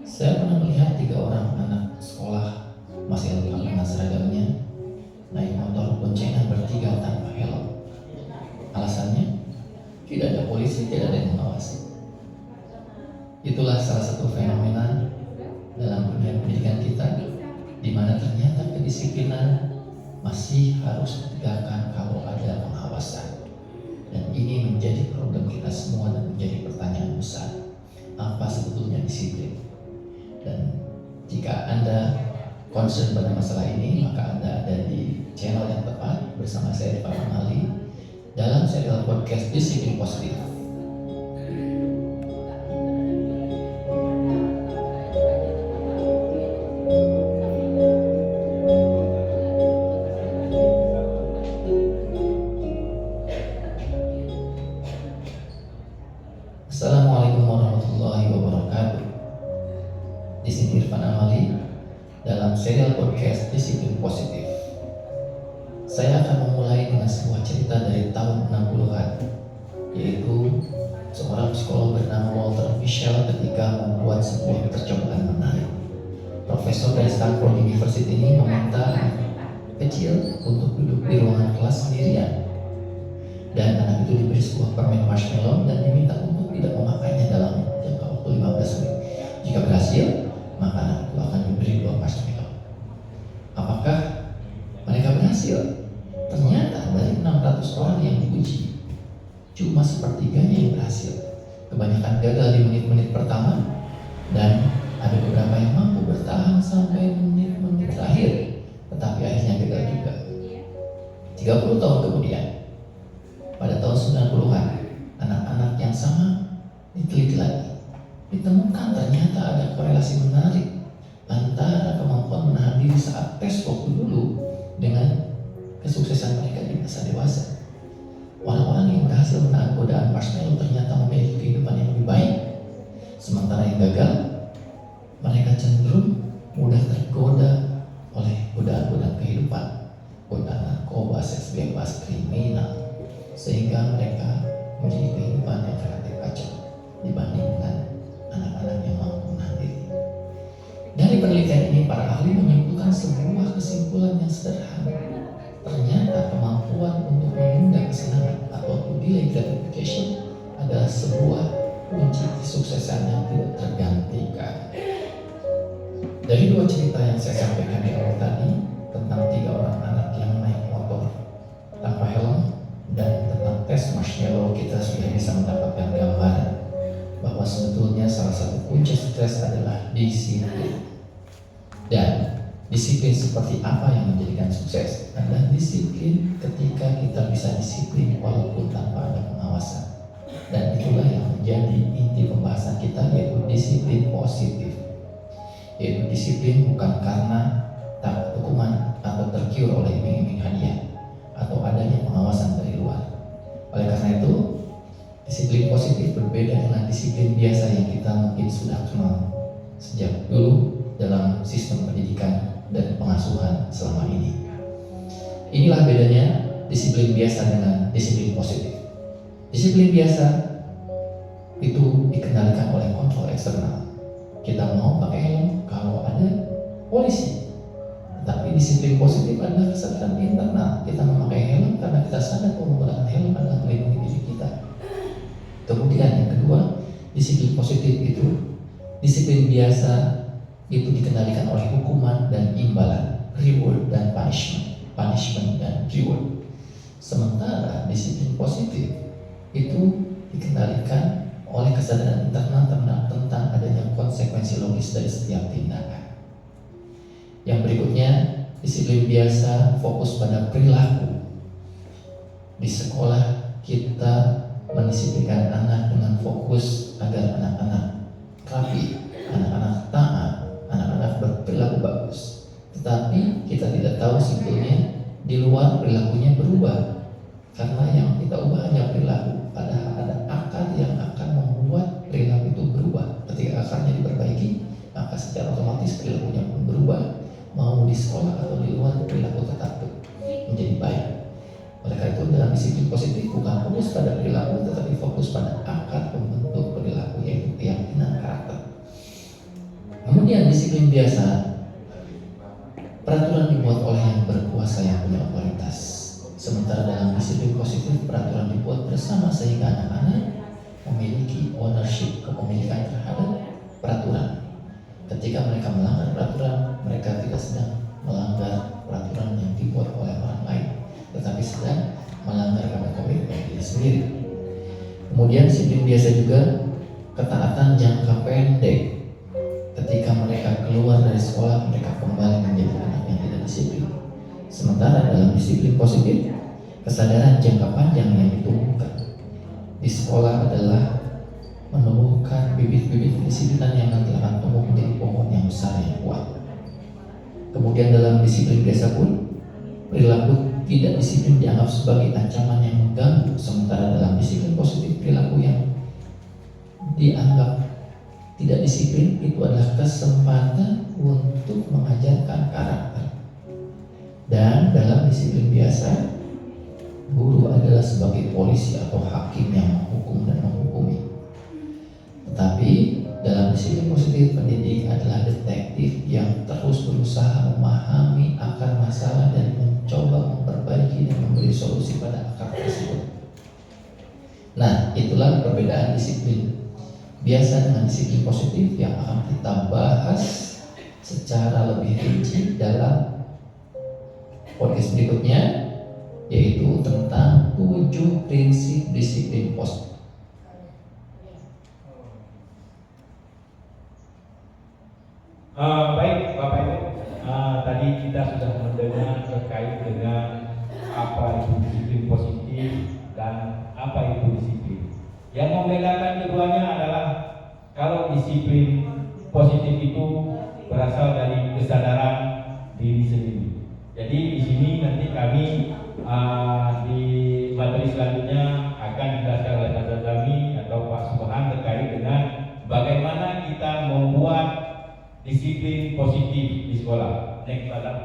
Saya pernah melihat 3 orang anak sekolah masih lengkap dengan seragamnya naik motor boncengan bertiga tanpa helm. Alasannya, tidak ada polisi, tidak ada yang mengawasi. Itulah salah satu fenomena dalam dunia pendidikan kita, di mana ternyata kedisiplinan masih harus ditegakkan kalau ada pengawasan. Dan ini menjadi problem kita semua dan menjadi pertanyaan besar. Apa sebetulnya disiplin? Dan jika Anda concern pada masalah ini, maka Anda ada di channel yang tepat bersama saya Irfan Amali dalam serial podcast Disiplin Positif. Assalamualaikum warahmatullahi wabarakatuh. Di sini Irfan Amali dalam serial podcast Disiplin Positif. Saya akan memulai dengan sebuah cerita dari tahun 60-an, yaitu seorang psikolog bernama Walter Mischel ketika membuat sebuah percobaan menarik. Profesor dari Stanford University ini meminta anak kecil untuk duduk di ruangan kelas sendirian, dan anak itu diberi sebuah permen marshmallow dan diminta untuk tidak memakainya dalam jangka waktu 15 menit. Jika berhasil, maka anak itu akan diberi 2 marshmallow. Apakah mereka berhasil? Ternyata dari 600 orang yang diuji, cuma sepertiganya yang berhasil. Kebanyakan gagal di menit-menit pertama, dan ada beberapa yang mampu bertahan sampai menit-menit terakhir, tetapi akhirnya gagal juga. 30 tahun kemudian, pada tahun 90-an, anak-anak yang sama diteliti lagi. Ditemukan ternyata ada korelasi menarik antara kemampuan menahan diri saat tes waktu dulu dengan kesuksesan mereka di masa dewasa. Orang-orang yang berhasil menahan godaan marshmallow ternyata memiliki kehidupan yang lebih baik, sementara yang gagal, mereka cenderung mudah tergoda oleh godaan-godaan kehidupan, godaan narkoba, seks bebas, kriminal, sehingga mereka menjadi kehidupan yang relatif kacau dibanding dengan anak-anak yang mampu menahan diri. Dari penelitian ini, para ahli menyimpulkan sebuah kesimpulan yang sederhana. Ternyata kemampuan untuk menunda kesenangan atau to delay gratification adalah sebuah kunci kesuksesan yang tidak tergantikan. Dari 2 cerita yang saya sampaikan di awal tadi tentang 3 orang anak yang naik motor tanpa helm dan tentang tes marshmallow, kita sudah bisa mendapatkan gambaran bahwa sebetulnya salah satu kunci sukses adalah disiplin. Dan disiplin seperti apa yang menjadikan sukses? Adalah disiplin ketika kita bisa disiplin walaupun tanpa ada pengawasan. Dan itulah yang menjadi inti pembahasan kita, yaitu disiplin positif. Yaitu disiplin bukan karena takut hukuman atau tergiur oleh iming-iming hadiah atau adanya pengawasan dari luar. Oleh karena itu, disiplin positif berbeda dengan disiplin biasa yang kita mungkin sudah kenal sejak dulu dalam sistem pendidikan dan pengasuhan selama ini. Inilah bedanya disiplin biasa dengan disiplin positif. Disiplin biasa itu dikendalikan oleh kontrol eksternal. Kita mau pakai helm kalau ada polisi. Tapi disiplin positif adalah kesadaran internal. Kita memakai helm karena kita sadar bahwa menggunakan helm adalah melindungi diri kita. Kemudian yang kedua, disiplin positif itu disiplin biasa itu dikendalikan oleh hukuman dan imbalan, reward dan punishment dan reward. Sementara disiplin positif itu dikendalikan oleh kesadaran internal tentang adanya konsekuensi logis dari setiap tindakan. Yang berikutnya, disiplin biasa fokus pada perilaku. Di sekolah kita mendisiplinkan anak dengan fokus agar anak-anak rapi, anak-anak taat, anak-anak berperilaku bagus. Tetapi kita tidak tahu sebetulnya di luar perilakunya berubah, karena yang kita ubah hanya perilaku. Padahal ada akar yang akan membuat perilaku itu berubah. Ketika akarnya diperbaiki, fokus pada perilaku, tetapi fokus pada akar pembentuk perilaku, yaitu keyakinan karakter. Kemudian disiplin biasa, peraturan dibuat oleh yang berkuasa yang punya otoritas. Sementara dalam disiplin positif, peraturan dibuat bersama sehingga anak-anak memiliki ownership, kepemilikan terhadap peraturan. Ketika mereka melanggar peraturan, mereka tidak sedang melanggar peraturan yang dibuat oleh orang lain, tetapi sedang melanggar pada komitmen diri sendiri. Kemudian disiplin biasa juga ketaatan jangka pendek. Ketika mereka keluar dari sekolah, mereka kembali menjadi anak yang tidak disiplin. Sementara dalam disiplin positif, kesadaran jangka panjang yang ditumbuhkan di sekolah adalah menumbuhkan bibit-bibit kedisiplinan yang nanti akan tumbuh menjadi pohon yang besar yang kuat. Kemudian dalam disiplin biasa pun, perilaku tidak disiplin dianggap sebagai ancaman yang mengganggu, sementara dalam disiplin positif, perilaku yang dianggap tidak disiplin itu adalah kesempatan untuk mengajarkan karakter. Dan dalam disiplin biasa, guru adalah sebagai polisi atau hakim yang menghukum dan menghukumi. Tetapi dalam disiplin positif, pendidik adalah detektif yang terus berusaha memahami akar masalah dan mencoba memperbaiki dan memberi solusi pada akar tersebut. Nah, itulah perbedaan disiplin biasa dengan disiplin positif yang akan kita bahas secara lebih rinci dalam podcast berikutnya, yaitu tentang 7 prinsip disiplin positif. Baik Bapak Ibu, tadi kita sudah mendengar terkait dengan apa itu disiplin positif dan apa itu disiplin. Yang membedakan keduanya adalah kalau disiplin positif itu berasal dari kesadaran diri sendiri. Jadi di sini nanti kami di materi selanjutnya akan dijelaskan oleh Pak Zazami atau Pak Subhan terkait dengan bagaimana kita membuat disiplin positif di sekolah. Next slide.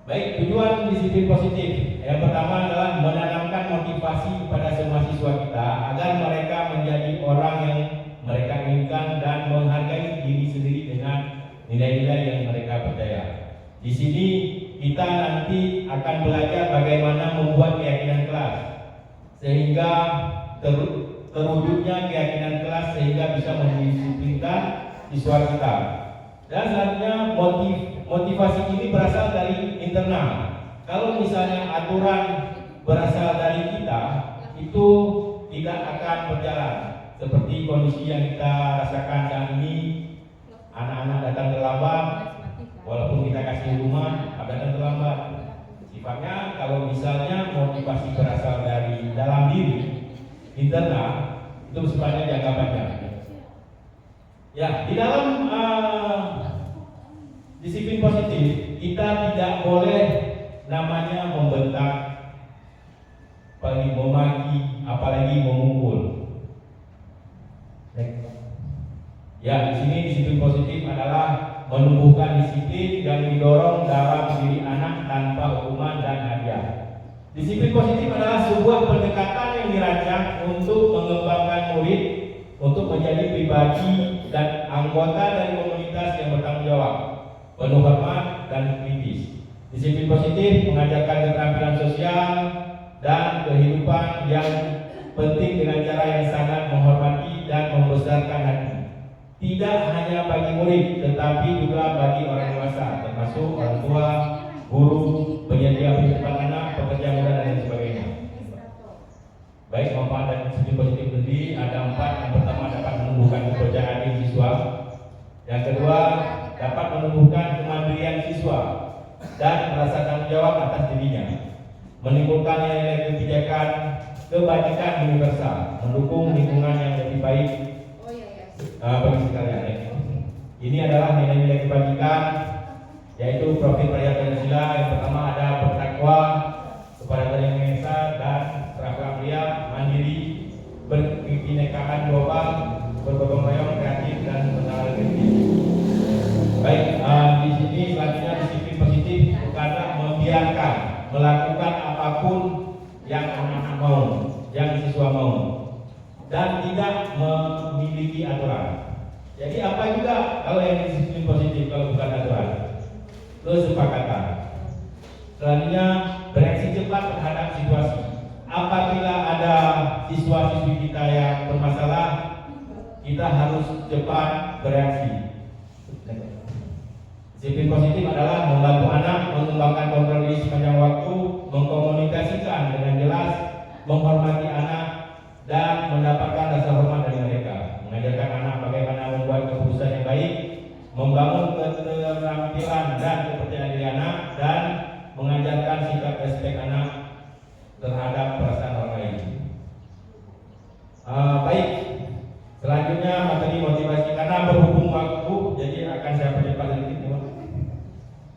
Baik, tujuan disiplin positif yang pertama adalah menanamkan motivasi kepada semua siswa kita agar mereka menjadi orang yang mereka inginkan dan menghargai diri sendiri dengan nilai-nilai yang mereka percaya. Di sini kita nanti akan belajar bagaimana membuat keyakinan kelas sehingga terwujudnya keyakinan kelas sehingga bisa mendisiplinkan siswa kita. Dan selanjutnya motivasi ini berasal dari internal. Kalau misalnya aturan berasal dari kita, itu tidak akan berjalan. Seperti kondisi yang kita rasakan saat ini, anak-anak datang terlambat, walaupun kita kasih rumah, datang terlambat. Sifatnya kalau misalnya motivasi berasal dari dalam diri, internal, itu sifatnya jangka panjang. Ya, di dalam disiplin positif kita tidak boleh namanya membentak, apalagi memaki, apalagi memukul. Ya, di sini disiplin positif adalah menumbuhkan disiplin dan didorong dalam diri anak tanpa hukuman dan hadiah. Disiplin positif adalah sebuah pendekatan yang dirancang untuk mengembangkan murid untuk menjadi pribadi dan anggota dari komunitas yang bertanggung jawab, penuh hormat dan kritis. Disiplin positif mengajarkan keterampilan sosial dan kehidupan yang penting dengan cara yang sangat menghormati dan membesarkan hati. Tidak hanya bagi murid, tetapi juga bagi orang dewasa, termasuk orang tua, guru, penyedia pendidikan anak, pekerja muda dan lain sebagainya. Baik, manfaat dan disiplin positif sendiri ada 4. Yang pertama dapat menumbuhkan kepercayaan diri siswa. Yang kedua dapat menumbuhkan kemandirian siswa dan merasa tanggung jawab atas dirinya. Menimbulkan nilai-nilai kebijakan kebajikan universal, mendukung lingkungan yang lebih baik bagi sekalian. Ini adalah nilai-nilai kebajikan, yaitu profil rakyat Pancasila. Yang pertama ada bertakwa kepada Tuhan Yang Maha Esa dan berakhlak mulia, mandiri, berkebinekaan global, bergotong royong, kreatif dan bernalar kritis. Baik, di sini selanjutnya disiplin positif bukanlah membiarkan melakukan apapun yang anak-anak mau, yang siswa mau dan tidak memiliki aturan. Jadi apa juga kalau yang disiplin positif kalau bukan aturan? Kesepakatan. Selanjutnya bereaksi cepat terhadap situasi. Apabila ada siswa-siswi kita yang bermasalah, kita harus cepat bereaksi. Disiplin positif adalah membantu anak mengembangkan kontrol diri sepanjang waktu, mengkomunikasikan dengan jelas, menghormati anak, dan mendapatkan rasa hormat dari mereka. Mengajarkan anak bagaimana membuat keputusan yang baik, membangun keterampilan dan kepercayaan diri anak, dan mengajarkan sikap respek anak terhadap perasaan orang lain. Baik, selanjutnya materi motivasi karena berhubung waktu, jadi akan saya percepat sedikit.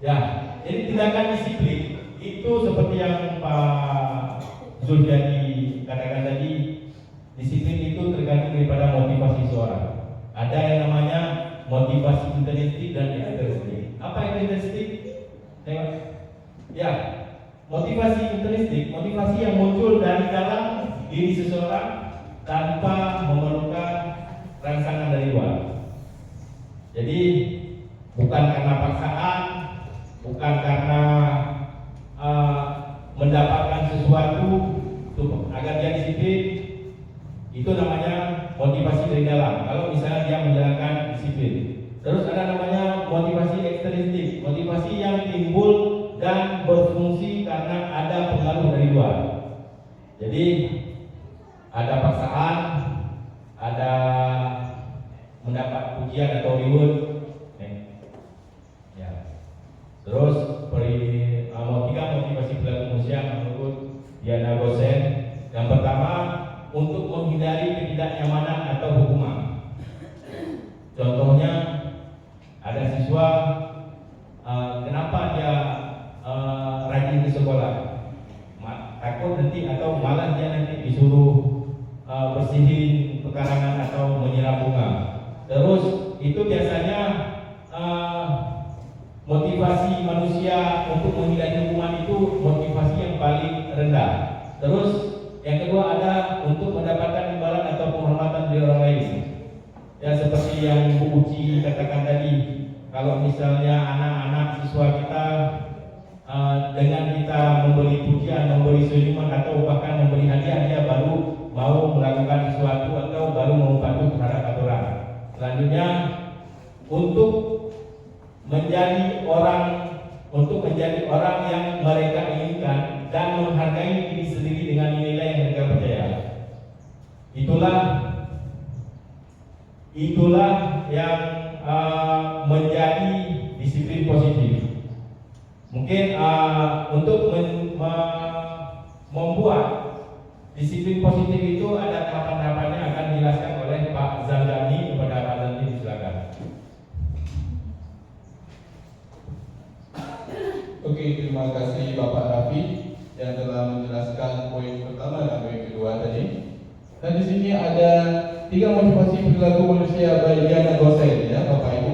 Ya, jadi tindakan disiplin itu seperti yang Pak Zulfiandi katakan tadi, disiplin itu tergantung daripada motivasi seseorang. Ada yang namanya motivasi intrinsik dan ekstrinsik. Apa intrinsik? Ya, motivasi intrinsik, motivasi yang muncul dari dalam diri seseorang tanpa memerlukan rangsangan dari luar. Jadi bukan karena paksaan, bukan karena mendapatkan sesuatu agar dia disiplin, itu namanya motivasi dari dalam. Kalau misalnya dia menjalankan disiplin. Terus ada namanya motivasi ekstrinsik, motivasi yang timbul dan berfungsi karena ada pengaruh dari luar. Jadi ada paksaan, ada mendapat pujian atau reward. Ya. Terus tiga motivasi perilaku manusia menurut Diana Gosen. Yang pertama, untuk menghindari ketidaknyamanan atau hukuman. Contohnya, ada siswa kenapa dia rajin ke sekolah, takut nanti atau malah dia nanti disuruh bersihin pekarangan atau menyiram bunga. Terus itu biasanya motivasi manusia untuk menghindari hukuman itu motivasi yang paling rendah. Terus yang kedua ada untuk mendapatkan imbalan atau penghormatan dari orang lain. Ya seperti yang Bu Uci katakan tadi, kalau misalnya anak-anak siswa kita dengan kita memberi pujian, memberi senyuman atau bahkan memberi hadiah, dia baru mau melakukan sesuatu atau baru mau patuh terhadap aturan. Selanjutnya untuk menjadi orang yang mereka inginkan dan menghargai diri sendiri dengan nilai yang mereka percaya. Itulah yang menjadi disiplin positif. Mungkin untuk membuat disiplin positif itu ada tahapan-tahapannya akan dijelaskan oleh Pak Zandani. Kepada Pak Zandani, silakan. Oke, terima kasih Bapak Raffi yang telah menjelaskan poin pertama dan poin kedua tadi. Dan di sini ada 3 motivasi perilaku manusia by Diana Gosen, ya Bapak Ibu.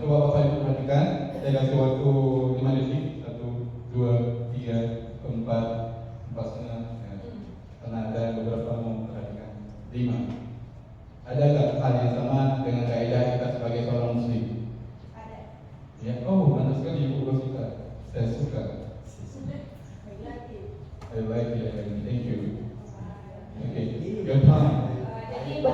Coba Bapak Ibu perhatikan. Saya kasih waktu 5 detik. 1, 2, 3, 4, 4 setengah. Karena ada beberapa mau perhatikan. 5. Ada nggak hal yang sama dengan kaidah kita sebagai seorang Muslim? Ya, oh, mana sekali Ibu suka. Saya suka. I like it. Thank you. Okay, your time. Jadi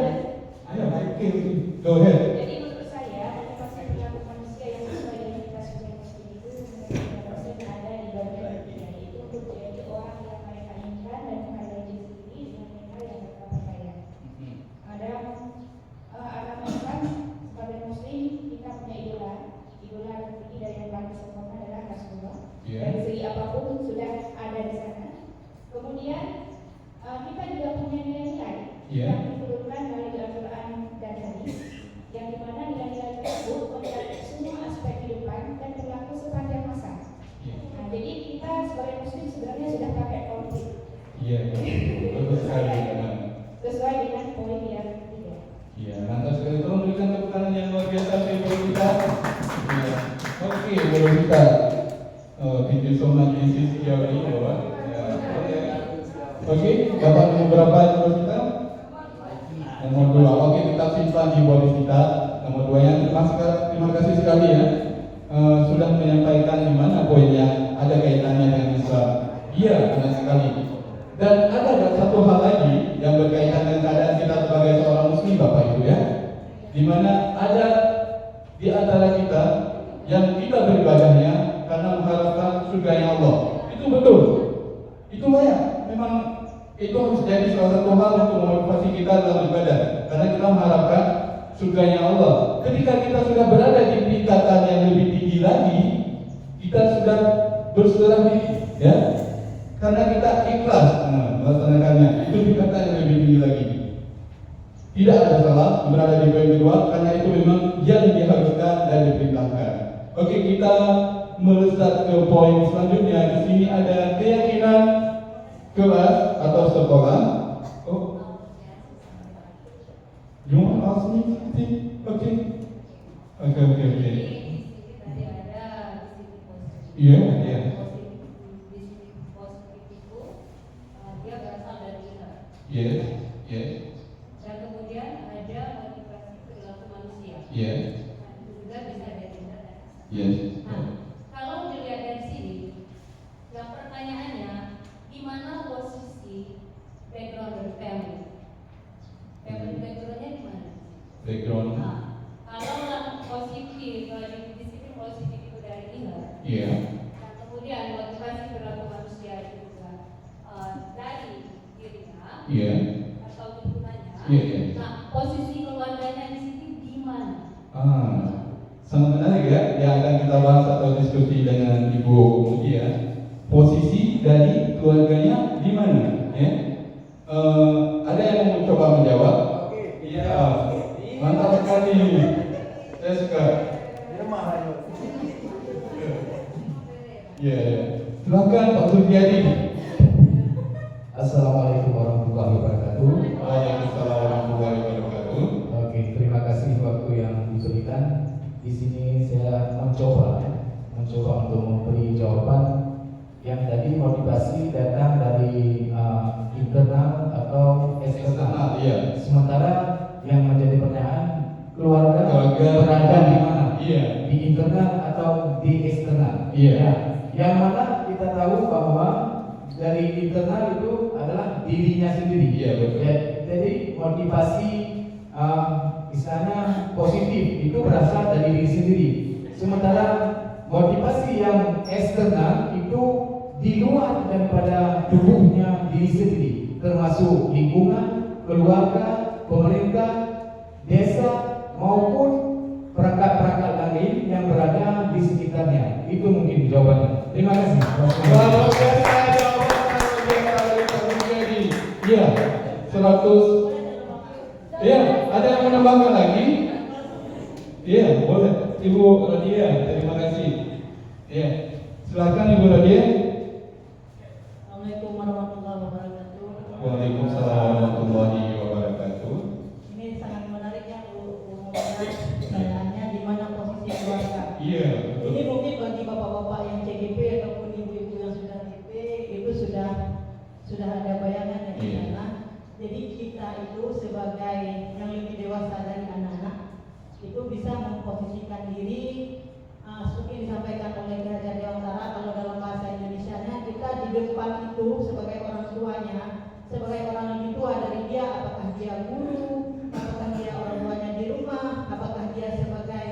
Go ahead. Jadi menurut saya motivasi perilaku manusia yang sesuai dengan kita sebagai Muslim itu sebenarnya ada di bagian ketiga, yaitu untuk menjadi orang yang mereka inginkan dan menghargai diri sendiri dengan nilai yang mereka percaya. Ada memang sebagai Muslim kita punya idola tertinggi dari yang paling sempurna adalah Rasulullah. Dari segi apapun sudah ada di sana. Kemudian kita juga punya nilai-nilai yang diturunkan dari Al-Quran dan hadis, yang dimana nilai-nilai tersebut mencakup semua aspek kehidupan dan berlaku sepanjang masa. Nah, jadi kita sebagai Muslim sebenarnya sudah pakai konflik. Iya, betul sekali. Sesuai dengan poin yang ketiga. Iya, mantap sekali. Tolong berikan tepuk tangan yang luar biasa untuk kita. Iya. Oke, boleh kita. Thank you so much. This is your leader. Oke, Bapak berapa tugas kita? Nomor 2. Oke, kita simpan di body kita. Nomor 2 nya terima kasih sekali ya. Sudah menyampaikan di mana poinnya, ada kaitannya dengan Islam. Iya, benar sekali. Dan ada satu hal lagi yang berkaitan dengan keadaan kita sebagai seorang muslim, Bapak Ibu ya. Di mana ada di antara kita yang tidak beribadahnya karena mengharapkan surganya Allah. Itu betul. Itu layak. Memang itu harus jadi salah satu hal untuk memotivasi kita dalam ibadah. Karena kita mengharapkan surganya Allah. Ketika kita sudah berada di tingkatan yang lebih tinggi lagi, kita sudah berserah diri, ya. Karena kita ikhlas melaksanakannya. Itu tingkatan yang lebih tinggi lagi. Tidak ada salah berada di poin kedua, karena itu memang yang diharuskan dan diperintahkan. Oke, kita melesat ke poin selanjutnya. Di sini ada keyakinan kelas atau sekolah. Oh, you want to ask me something? Okay. Iya. Yes. Dan kemudian ada motivasi perilaku manusia. Yes. Itu juga bisa dari internet. Yes. Nah, kalau dilihat dari sini, yang pertanyaannya, di mana posisi background dari family? Family backgroundnya di mana? Background. Nah, kalau positif, kalau disiplin positif itu dari inner. Iya. Nah, kemudian motivasi perilaku manusia itu juga dari dirinya. Iya. Atau lingkungannya. Iya. Nah, posisi keluarganya di sini di mana? Sangat menarik ya, yang akan kita bahas atau diskusi dengan Ibu Mutia. Posisi dari keluarganya di mana? Ya? Ada yang mau coba menjawab? Iya. Mantap sekali. Saya suka. Iya. Silakan Pak Suryadi. Assalamualaikum warahmatullahi wabarakatuh. Waalaikumsalam warahmatullahi wabarakatuh. Oke, terima kasih waktu yang diberikan. Di sini saya mencoba untuk memberi jawaban yang tadi motivasi datang dari internal atau eksternal. Iya. Sementara yang menjadi pertanyaan keluarga berada di mana? Iya. Di internal atau di eksternal? Iya. Ya. Yang mana kita tahu bahwa dari internal itu adalah dirinya sendiri. Iya, betul. Ya, jadi motivasi misalnya positif itu berasal dari diri sendiri. Sementara motivasi yang eksternal itu di luar daripada tubuhnya diri sendiri, termasuk lingkungan, keluarga, pemerintah, desa maupun perangkat-perangkat lain yang berada di sekitarnya. Itu mungkin jawabannya. Terima kasih. Luar biasa jawaban Iya, 100. Iya, ada yang menambahkan lagi? Iya, boleh. Ibu Radia, terima kasih. Iya, silakan Ibu Radia. Assalamualaikum warahmatullahi wabarakatuh. Waalaikumsalam warahmatullahi wabarakatuh. Ini sangat menarik ya pertanyaannya di mana posisi keluarga. Iya. Ini mungkin bagi bapak-bapak yang CGP ataupun ibu-ibu yang sudah TP itu sudah ada bayangan di sana. Jadi kita itu sebagai yang lebih dewasa dari anak-anak itu bisa memposisikan diri seperti disampaikan oleh Raja Dewantara. Kalau dalam bahasa Indonesianya kita di depan itu sebagai orang tuanya, sebagai orang lebih tua dari dia, apakah dia guru, apakah dia orang tuanya di rumah, apakah dia sebagai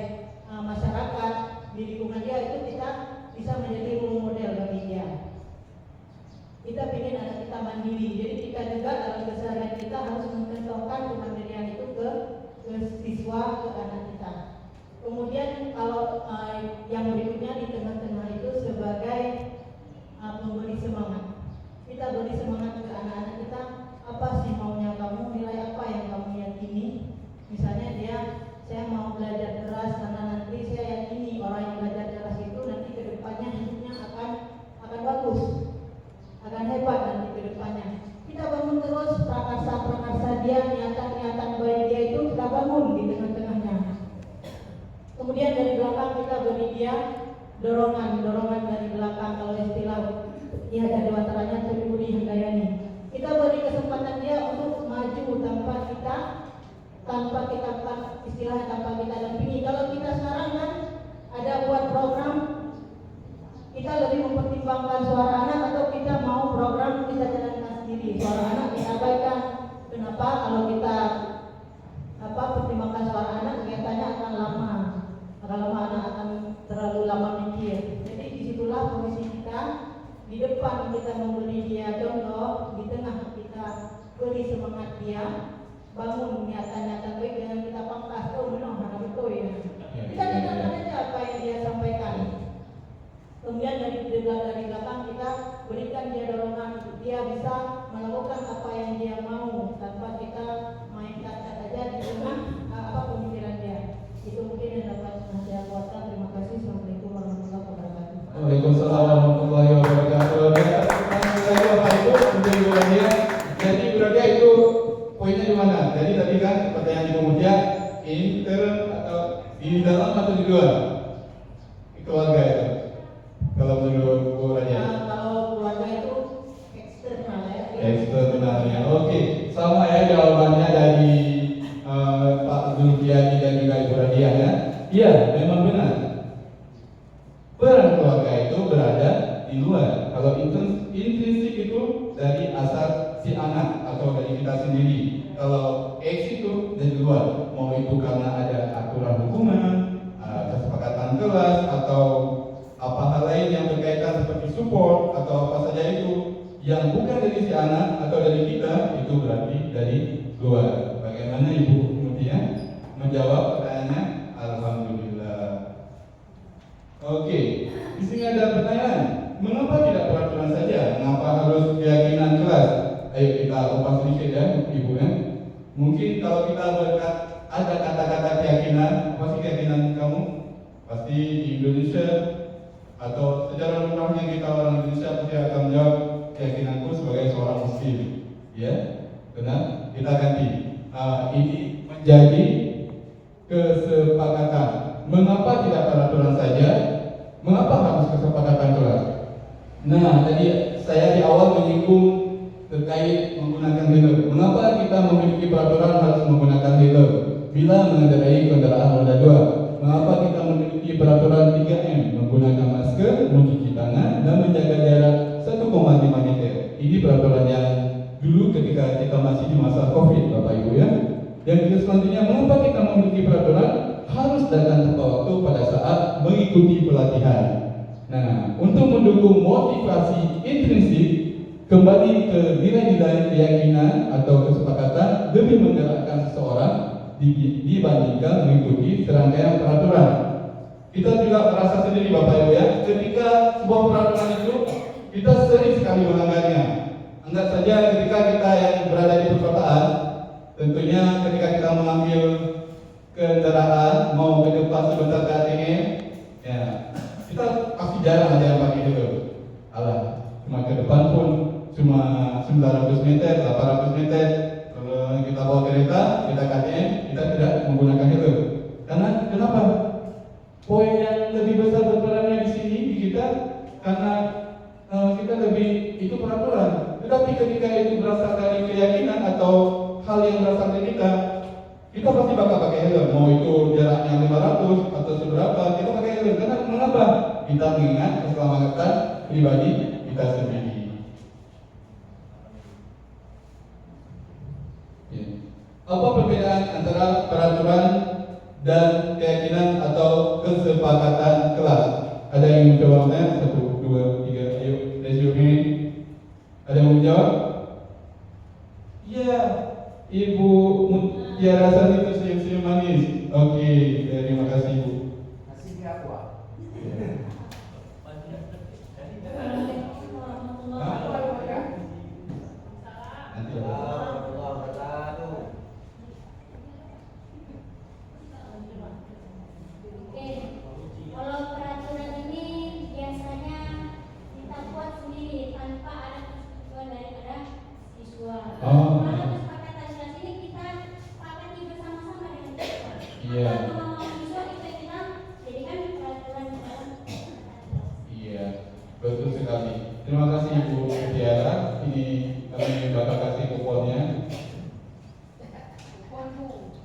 masyarakat di lingkungan dia, itu kita bisa menjadi role model bagi dia. Kita ingin anak kita mandiri, jadi kita juga dalam keseharian kita harus mencontohkan kemandirian itu ke siswa, ke anak kita. Kemudian kalau yang berikutnya di tengah-tengah itu sebagai memberi semangat. Kita beri semangat ke anak-anak kita, apa sih maunya kamu, nilai apa yang kamu yakini. Misalnya saya mau belajar keras karena nanti saya yakini orang yang belajar keras itu nanti ke depannya hidupnya akan bagus, akan hebat nanti ke depannya. Kita bangun terus prakarsa dia, niatan baik dia itu kita bangun di tengah-tengahnya. Kemudian dari belakang kita beri dia dorongan dari belakang. Kalau istilah Ki Hajar Dewataranya Tribudi Handayani, kita beri kesempatan dia tanpa kita dampingi. Kalau kita sekarang kan ada buat program, kita lebih mempertimbangkan suara anak atau kita mau program kita jalankan sendiri. Suara anak kita abaikan. Kenapa? Kalau kita pertimbangkan suara anak, kegiatannya akan lama. Kalau anak akan terlalu lama mikir. Jadi disitulah posisi kita. Di depan kita memberi dia contoh, di tengah kita beri semangat dia, bangun niatan-niatan baik, dengan kita pangkas, oh benar, harap betul ya. Kita dengarkan aja apa yang dia sampaikan. Kemudian dari belakang kita berikan dia dorongan, dia bisa melakukan apa yang dia mau tanpa kita main kata aja di tengah pemikiran dia. Itu mungkin yang dapat saya buatkan. Terima kasih. Assalamualaikum warahmatullahi wabarakatuh. Waalaikumsalam warahmatullahi wabarakatuh. Saya Bapak Ibu untuk Ibu Nadia. Jadi Ibu Nadia itu poinnya di mana? Jadi tadi kan pertanyaan Ibu Mutia, atau di dalam atau di luar keluarga itu? Kalau menurut Bu Nadia? Kalau keluarga itu eksternal ya. Eksternalnya, oke. Sama ya jawabannya dari Pak Zulfiadi dan juga Ibu Nadia ya. Iya, memang benar. Peran keluarga itu berada di luar. Kalau intrinsik itu dari asal si anak atau dari kita sendiri. Kalau X itu dari luar. Mau itu karena ada aturan hukuman, kesepakatan kelas, atau apa hal lain yang berkaitan seperti support atau apa saja itu yang bukan dari si anak atau dari kita, itu berarti dari luar. Bagaimana Ibu Mutia menjawab pertanyaannya? Alhamdulillah. Oke, di sini ada pertanyaan. Mengapa tidak peraturan saja? Mengapa harus keyakinan kelas? Ayo kita upas sedikit ya, Ibu ya. Mungkin kalau kita ada kata-kata keyakinan, apa sih keyakinan kamu? Pasti di Indonesia atau secara lumrahnya kita orang Indonesia pasti akan menjawab keyakinanku sebagai seorang Muslim. Ya, benar? Kita ganti. Ini menjadi kesepakatan. Mengapa tidak peraturan saja? Mengapa harus kesepakatan kelas? Nah, tadi saya di awal menyinggung terkait menggunakan helm. Mengapa kita memiliki peraturan harus menggunakan helm bila mengendarai kendaraan roda 2? Mengapa kita memiliki peraturan 3M? Menggunakan masker, mencuci tangan, dan menjaga jarak 1,5 meter. Ini peraturan yang dulu ketika kita masih di masa COVID, Bapak Ibu ya. Yang selanjutnya, mengapa kita memiliki peraturan harus datang tepat waktu pada saat mengikuti pelatihan? Nah, untuk mendukung motivasi intrinsik, kembali ke nilai-nilai keyakinan atau kesepakatan lebih menggerakkan seseorang dibandingkan mengikuti serangkaian peraturan. Kita juga merasa sendiri Bapak Ibu ya, ketika sebuah peraturan itu kita sering sekali melanggarnya. Anggap saja ketika kita yang berada di perkotaan, tentunya ketika kita mengambil kendaraan mau ke depan sebentar ke ATM, ya kita pasti jarang ada yang pakai itu. Alah, cuma ke depan pun cuma 900 meter, 800 meter. Kalau kita bawa kereta, kita ke ATM, kita tidak menggunakan itu. Karena kenapa? Poin yang lebih besar berperannya di sini di kita karena kita lebih itu peraturan. Tetapi ketika itu berasal dari keyakinan atau hal yang berasal dari kita pasti bakal pakai helm. Mau itu jaraknya 500 atau seberapa, kita pakai helm. Karena mengapa? Kita mengingat keselamatan pribadi kita sendiri. Ya. Apa perbedaan antara peraturan dan keyakinan atau kesepakatan kelas? Ada yang menjawabnya? 1, 2, 3, ayo, raise your hand. Ada yang menjawab? Ya, Ibu Mutiara Sari itu senyum-senyum manis. Oke, terima kasih Ibu. Kasih dia apa? Kalau peraturan ini biasanya kita buat sendiri tanpa ada persetujuan daripada siswa. Kalau kesepakatan kelas ini kita sepakati bersama-sama dengan siswa. Iya. Kalau siswa kita bilang jadikan peraturan dalam. Iya, betul sekali. Terima kasih Ibu Tiara. Ini kami bakal kasih kuponnya.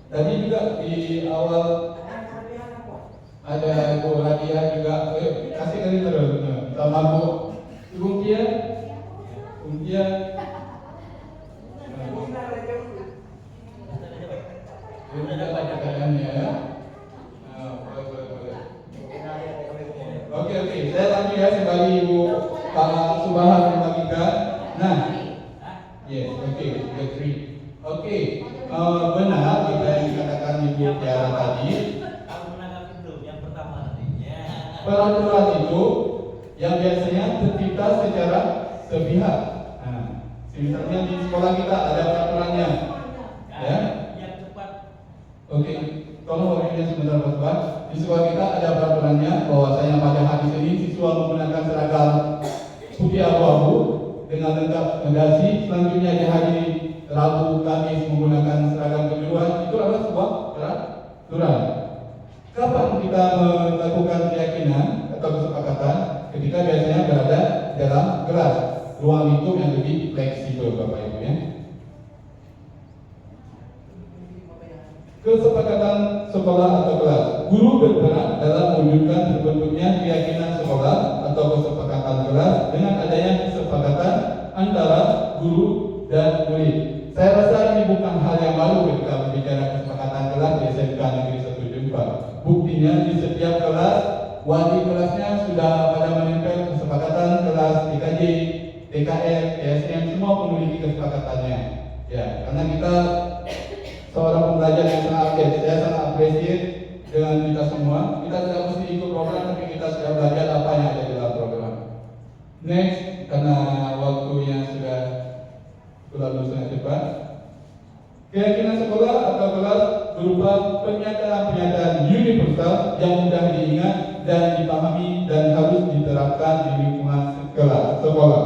Tadi juga di awal ada Bu Radia juga, kasih kali terus sama Bu Rumpia, Oke, saya lanjut ya kembali Ibu Pak Subahan membagikan. Nah, yes, oke, benar kita yang dikatakan Ibu Tiara tadi. Peraturan itu yang biasanya tercipta secara sepihak. Nah, misalnya di sekolah kita ada peraturannya, ya. Oke, tolong wakilnya sebentar Pak Subah. Di sekolah kita ada peraturannya bahwasanya pada hari Senin siswa menggunakan seragam putih abu-abu dengan lengkap dasi. Selanjutnya di hari Rabu, Kamis menggunakan seragam kejuruan. Itu adalah sebuah peraturan. Kapan kita melakukan keyakinan atau kesepakatan? Ketika biasanya berada dalam kelas, ruang lingkup yang lebih fleksibel, Bapak Ibu ya. Kesepakatan sekolah atau kelas. Guru berperan dalam mewujudkan terbentuknya keyakinan sekolah atau kesepakatan kelas dengan adanya kesepakatan antara guru dan murid. Saya rasa ini bukan hal yang baru ketika berbicara kesepakatan kelas di SMK Negeri 1 Jember. Buktinya di setiap kelas, wali kelasnya sudah pada menempel kesepakatan kelas TKJ, TKR, TSM, semua memiliki kesepakatannya. Ya, karena kita seorang pembelajar yang sangat aktif, saya sangat appreciate dengan kita semua. Kita tidak mesti ikut program, tapi kita sudah belajar apa yang ada di dalam program. Next, karena waktunya sudah berlalu sangat cepat. Keyakinan sekolah atau kelas berupa pernyataan-pernyataan universal yang mudah diingat dan dipahami dan harus diterapkan di lingkungan sekolah.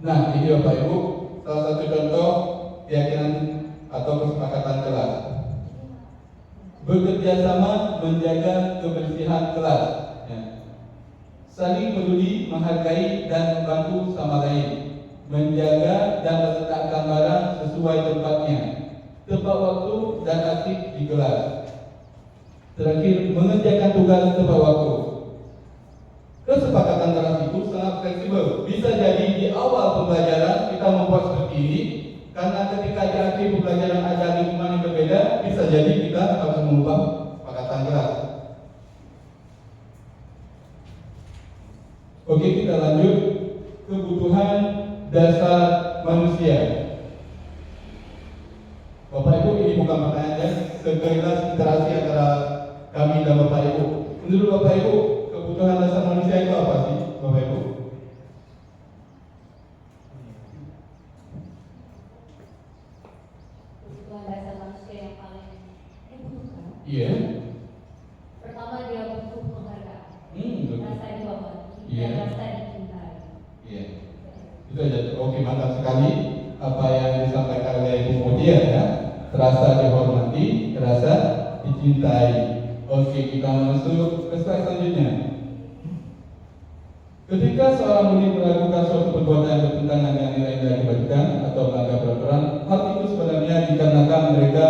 Nah, ini Bapak Ibu, salah satu contoh keyakinan atau kesepakatan kelas. Bekerja sama menjaga kebersihan kelas, ya. Saling peduli, menghargai dan membantu sama lain. Menjaga dan meletakkan barang sesuai tempatnya, tepat waktu dan aktif di kelas. Terakhir, mengerjakan tugas tepat waktu. Kesepakatan kelas itu sangat fleksibel. Bisa jadi di awal pembelajaran kita membuat seperti ini, karena ketika di akhir pembelajaran ada lingkungan yang berbeda, bisa jadi kita harus mengubah kesepakatan kelas. Oke, kita lanjut. Kebutuhan dasar manusia. Bapak Ibu, ini bukan pertanyaan, sekilas interaksi antara kami dan Bapak Ibu. Menurut Bapak Ibu, kebutuhan dasar manusia itu apa sih, Bapak Ibu? Kebutuhan dasar manusia yang paling dibutuhkan. Iya. Pertama, dia butuh penghargaan. Betul. Rasa dihormati. Iya. Dan rasa dicintai. Iya. Itu aja. Oke, mantap sekali apa yang disampaikan oleh Ibu Mutia ya. Terasa dihormati, terasa dicintai. Oke, kita masuk ke slide selanjutnya. Ketika seorang murid melakukan suatu perbuatan yang bertentangan dengan nilai-nilai kebajikan atau melanggar peraturan, hal itu sebenarnya dikarenakan mereka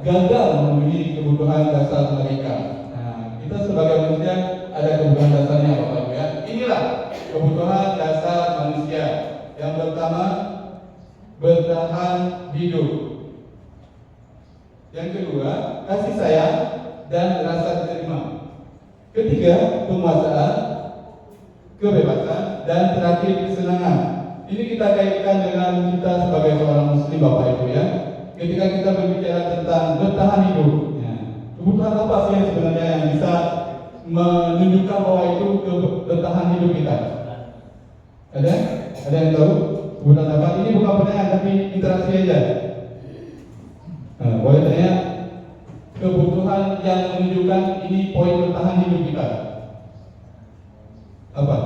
gagal memenuhi kebutuhan dasar mereka. Nah, kita sebagai manusia ada kebutuhan dasarnya, Bapak Ibu ya. Inilah kebutuhan dasar manusia. Yang pertama, bertahan hidup. Yang kedua, kasih sayang dan rasa diterima. Ketiga, penguasaan, kebebasan, dan terakhir kesenangan. Ini kita kaitkan dengan kita sebagai seorang muslim, Bapak Ibu ya. Ketika kita berbicara tentang bertahan hidup, ya, kebutuhan apa sih yang sebenarnya yang bisa menunjukkan bahwa itu bertahan hidup kita? Ada yang tahu kebutuhan apa? Ini bukan pertanyaan tapi interaksi aja. Nah, boleh tanya kebutuhan yang menunjukkan ini poin bertahan hidup kita apa?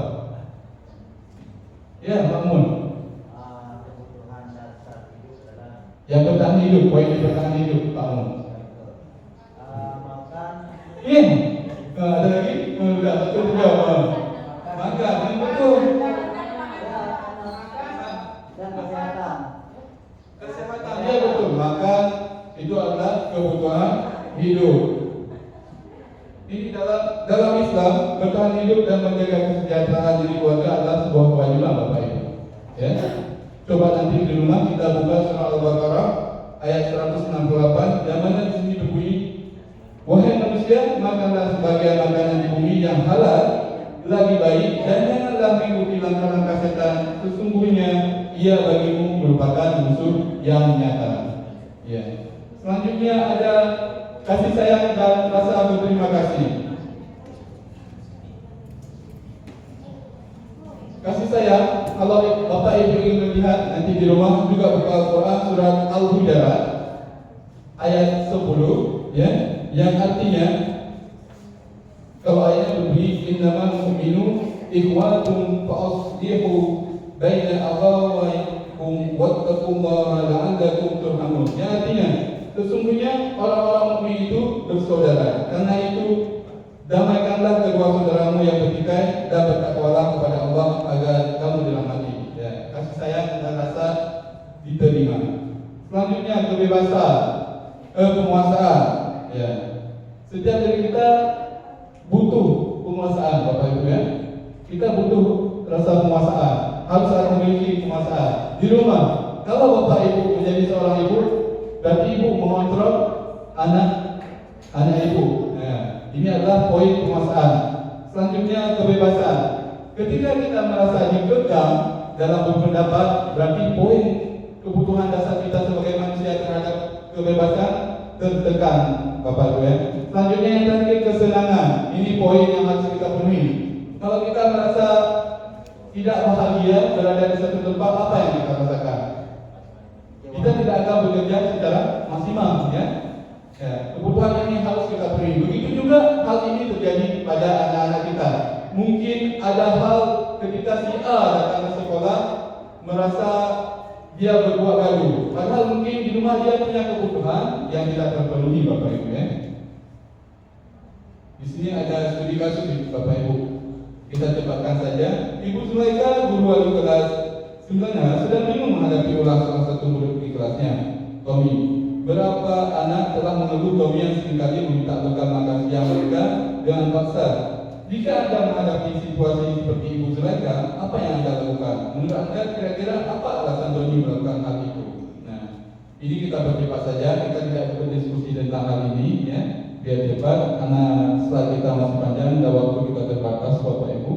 Ya, Pak Mun. Kebutuhan dasar hidup adalah yang bertahan hidup, poin bertahan hidup, Pak Mun. makan. Iya. Ada lagi? Sudah satu jawab. Makan, ini betul. Dan kesehatan. Kesehatan, ya betul. Makan, itu adalah kebutuhan hidup. Ini dalam Islam, bertahan hidup dan menjaga kesejahteraan diri keluarga adalah sebuah kewajiban, Bapak Ibu. Ya. Coba nanti di rumah kita buka surah Al-Baqarah ayat 168, yang mana di sini berbunyi, wahai manusia, makanlah sebagian makanan di bumi yang halal lagi baik, dan janganlah mengikuti langkah-langkah setan. Sesungguhnya ia bagimu merupakan musuh yang nyata. Ya. Selanjutnya ada kasih sayang dan rasa berterima kasih. Kasih sayang, kalau Bapak Ibu ingin melihat nanti di rumah juga buka Al-Quran surat Al-Hujurat ayat 10, ya, yang artinya kalau ayatnya berbunyi innamal mu'minu ikhwatun fa'aslihu baina akhawaykum wattaqullaha la'allakum turhamun. Yang artinya sesungguhnya orang-orang mukmin itu bersaudara. Karena itu damaikanlah kedua saudaramu yang bertikai dan bertakwalah kepada Allah agar kamu dirahmati. Ya, kasih sayang dan rasa diterima. Selanjutnya kebebasan, penguasaan. Ya, setiap dari kita butuh penguasaan, Bapak Ibu ya. Kita butuh rasa penguasaan. Harus ada memiliki penguasaan di rumah. Kalau Bapak Ibu menjadi seorang ibu, berarti ibu mengontrol anak ibu. Nah, ini adalah poin penguasaan. Selanjutnya kebebasan. Ketika kita merasa dikekang dalam berpendapat, berarti poin kebutuhan dasar kita sebagai manusia terhadap kebebasan tertekan, Bapak Ibu ya. Selanjutnya yang terakhir kesenangan. Ini poin yang harus kita penuhi. Kalau kita merasa tidak bahagia berada di satu tempat, apa yang kita rasakan? Kita tidak akan bekerja secara maksimal, ya. Ya, kebutuhan ini harus kita penuhi. Begitu juga hal ini terjadi pada anak-anak kita. Mungkin ada hal ketika si A datang ke sekolah merasa dia berbuat gaduh, padahal mungkin di rumah dia punya kebutuhan yang tidak terpenuhi, Bapak Ibu ya. Di sini ada studi kasus, Bapak Ibu. Kita cepatkan saja. Ibu Zulaika, guru wali kelas 9 sedang bingung menghadapi ulah salah satu murid di kelasnya, Tommy. Berapa anak telah mengeluh Tommy yang seringkali meminta bekal makan siang mereka dengan paksa. Jika Anda menghadapi situasi seperti Ibu Zulaika, apa yang Anda lakukan? Menurut Anda kira-kira apa alasan Tommy melakukan hal itu? Nah, ini kita bercepat saja. Kita tidak berdiskusi tentang hal ini, ya. Biar cepat, karena setelah kita masih panjang dan waktu kita terbatas, Bapak Ibu.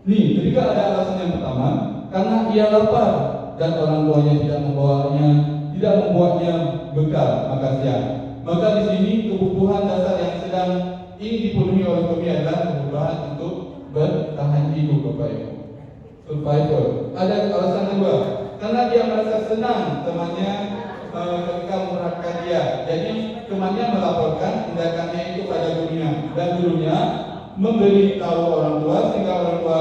Nih, ketika ada alasan yang pertama, karena ia lapar dan orang tuanya tidak membuatnya bekal makan siang. Maka di sini kebutuhan dasar yang sedang ingin dipenuhi oleh Tommy adalah kebutuhan untuk bertahan hidup, Bapak Ibu. Survival. Ada alasan kedua, karena dia merasa senang temannya ketika memperhatikan dia. Jadi temannya melaporkan tindakannya itu pada gurunya, dan gurunya memberi tahu orang tua sehingga orang tua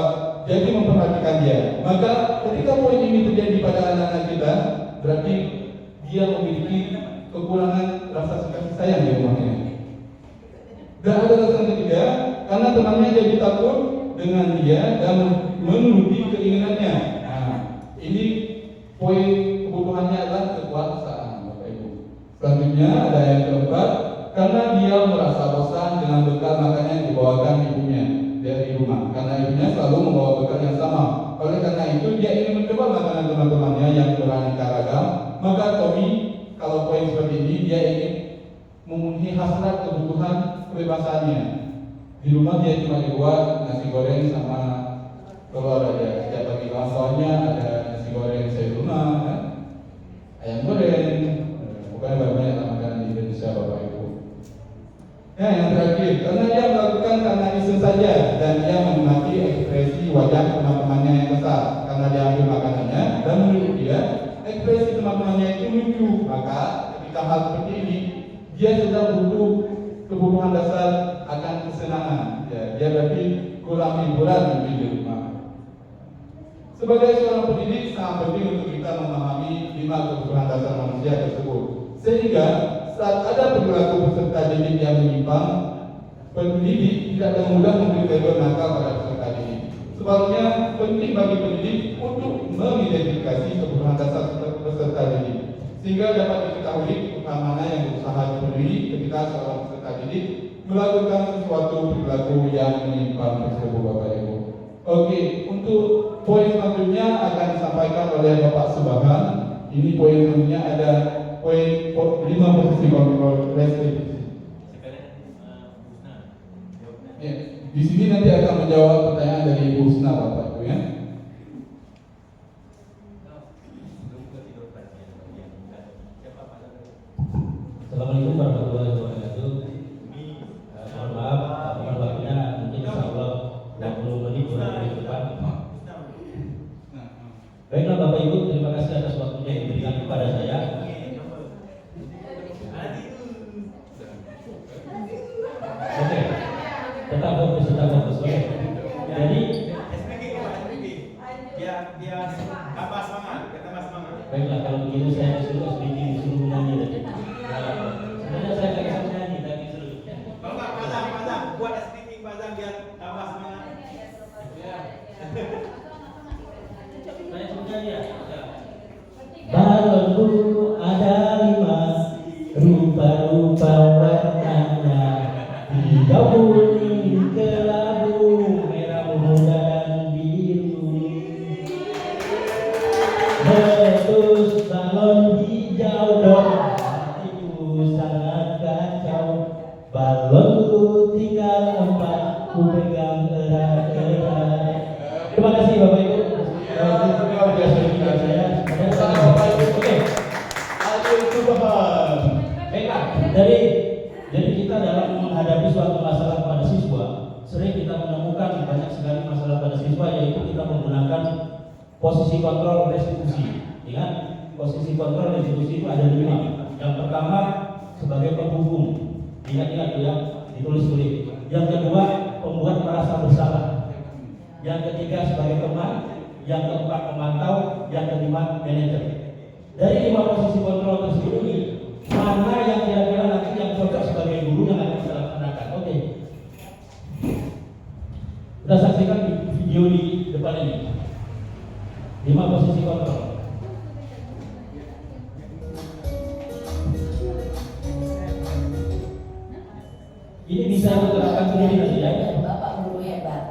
jadi memperhatikan dia. Maka ketika poin ini terjadi pada anak-anak kita, berarti dia memiliki kekurangan rasa kasih sayang di rumahnya. Dan ada alasan ketiga, karena temannya jadi takut dengan dia dan menuruti keinginannya. Nah, ini poin kebutuhannya adalah kekuasaan, Bapak Ibu. Selanjutnya ada yang keempat, karena dia merasa bosan dengan bekal makannya yang dibawakan ibunya dari rumah. Karena ibunya selalu membawa bekal yang sama. Oleh karena itu dia ingin mencoba makanan teman-temannya yang beraneka ragam. Maka Tommy, kalau poin seperti ini, dia ingin memenuhi hasrat kebutuhan kebebasannya. Di rumah dia cuma dibuat nasi goreng sama telur aja. Setiap pagi soalnya ada nasi goreng sayur rumah, kan? Ayam goreng, bukan banyak makanan di Indonesia, Bapak Ibu. Ya, yang terakhir, karena dia melakukan karena iseng saja dan dia menikmati ekspresi wajah teman-temannya yang besar karena dia ambil makanannya, dan menurut dia ekspresi teman-temannya itu lucu. Maka ketika hal seperti ini, dia sedang butuh kebutuhan dasar akan kesenangan. Ya, dia berarti kurang hiburan di rumah. Sebagai seorang pendidik, sangat penting untuk kita memahami 5 kebutuhan dasar manusia tersebut, sehingga saat ada perilaku peserta didik yang menyimpang, pendidik tidak dengan mudah memberi tegur nakal pada peserta didik. Sebaliknya, penting bagi pendidik untuk mengidentifikasi kebutuhan dasar peserta didik, sehingga dapat diketahui kebutuhan mana yang berusaha dipenuhi ketika seorang peserta didik melakukan sesuatu perilaku yang menyimpang tersebut, Bapak Ibu. Oke, untuk poin selanjutnya akan disampaikan oleh Bapak Subhan. Ini poin selanjutnya ada poin 5 posisi kontrol restitusi. Ya, di sini nanti akan menjawab pertanyaan dari Ibu Husna, Bapak Ibu ya. Assalamualaikum warahmatullahi wabarakatuh. Mohon maaf, waktunya mungkin insya Allah 20 menit ke depan. Baiklah Bapak Ibu, terima kasih atas waktunya yang diberikan kepada saya. Oke, tetap fokus. Oke. Jadi, dia tambah semangat, kita tambah semangat. baiklah kalau begitu saya disuruh menyanyi tadi. Sebenarnya saya nggak bisa menyanyi tapi disuruh. Kalau nggak Pazang, buat speaking Pazang biar tambah semangat. Saya suruh nyanyi ya. Balonku ada 5, rupa-rupa warnanya, hijau, kuning, kelabu, merah, muda dan biru. Meletus balon hijau dong, hatiku sangat kacau. Balonku tinggal 4, ku pegang erat-erat. Terima kasih Bapak Ibu. Jadi kita dalam menghadapi suatu masalah pada siswa, sering kita menemukan banyak sekali masalah pada siswa, yaitu kita menggunakan posisi kontrol restitusi. Ingat, posisi kontrol restitusi itu ada 5. Yang pertama sebagai penghubung, ingat ya, ditulis. Yang kedua pembuat merasa bersalah. Yang ketiga sebagai teman. Yang keempat pemantau. Yang kelima manajer. Dari 5 posisi kontrol tersebut ini, mana yang kira-kira nanti yang cocok sebagai guru yang akan kita laksanakan? Oke. Kita saksikan di video di depan ini. 5 posisi kontrol. Ini bisa diterapkan sendiri nanti ya. Dan Bapak Guru hebat.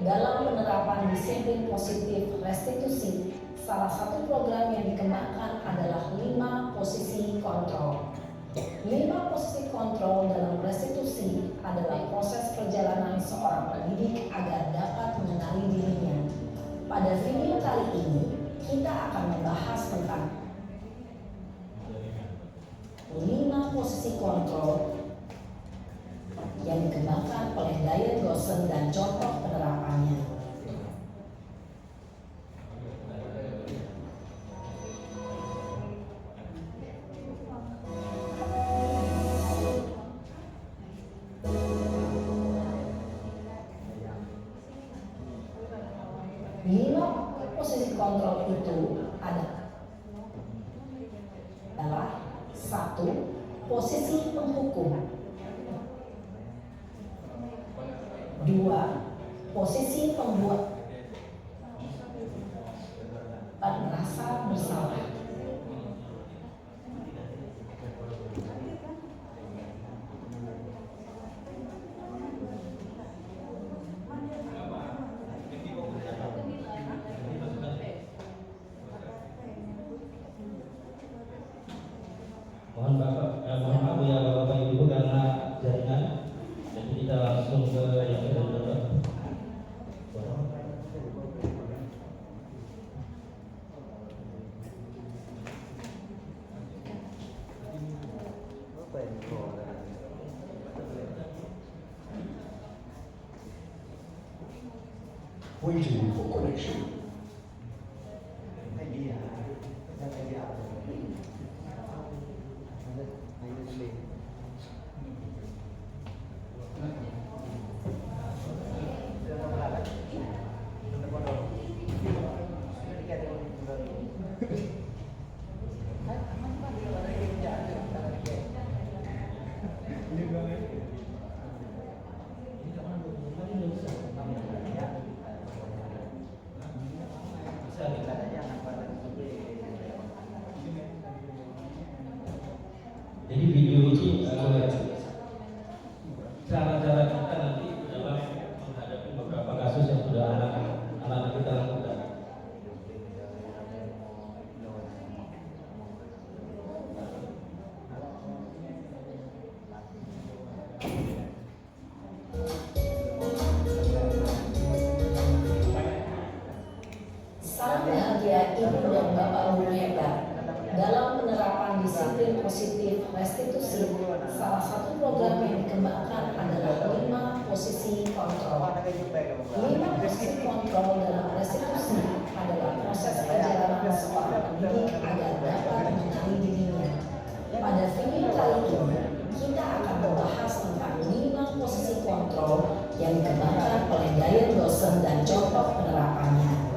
Dalam penerapan disiplin positif restitusi, salah satu program yang dikembangkan adalah 5 posisi kontrol. 5 posisi kontrol dalam restitusi adalah proses perjalanan seorang pendidik agar dapat mengenali dirinya. Pada video kali ini, kita akan membahas tentang 5 posisi kontrol yang dikembangkan oleh Diane Gosling dan contoh penerapannya. Posisi kontrol itu adalah 1. Posisi penghukum. 2. Posisi pembuat merasa bersalah. Waiting for connection. Jadi video ini cara-cara kita nanti dalam menghadapi beberapa kasus yang sudah anak-anak kita lakukan. Salam bahagia Ibu dan Bapak Guru hebat. Dalam penerapan disiplin positif restitusi, salah satu program yang dikembangkan adalah 5 posisi kontrol. 5 posisi kontrol dalam restitusi adalah proses perjalanan seorang pendidik agar dapat mengenali dirinya. Pada video kali ini, kita akan membahas tentang 5 posisi kontrol yang dikembangkan oleh Dayat dosen dan contoh penerapannya.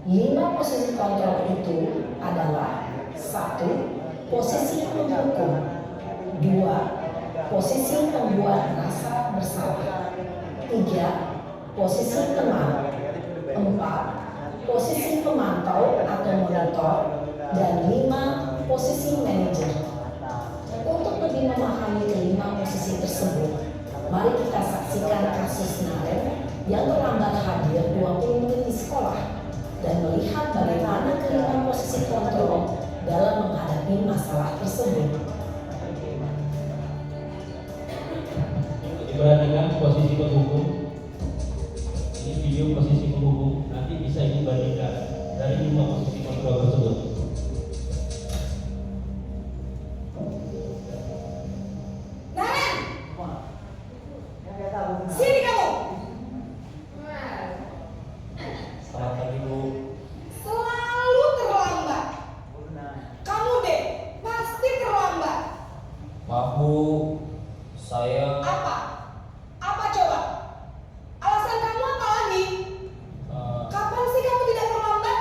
5 posisi kontrol itu adalah 1. Posisi menghukum, 2. Posisi membuat rasa bersalah, 3. Posisi teman, 4. Posisi pemantau atau monitor, dan 5. Posisi manajer. Untuk lebih memahami kelima posisi tersebut, mari kita saksikan kasus Naren yang terlambat hadir 20 menit di sekolah dan melihat bagaimana kelima posisi kontrol dalam menghadapi masalah tersebut. Diperhatikan posisi penghukum. Ini video posisi penghukum. Nanti bisa dibandingkan dari 5 posisi kontrol tersebut. Sini kamu. Selamat pagi Bu. Selalu terlambat. Kamu deh pasti terlambat. Maaf Bu, saya Apa? Apa coba? Alasan kamu apa lagi? Kapan sih kamu tidak terlambat?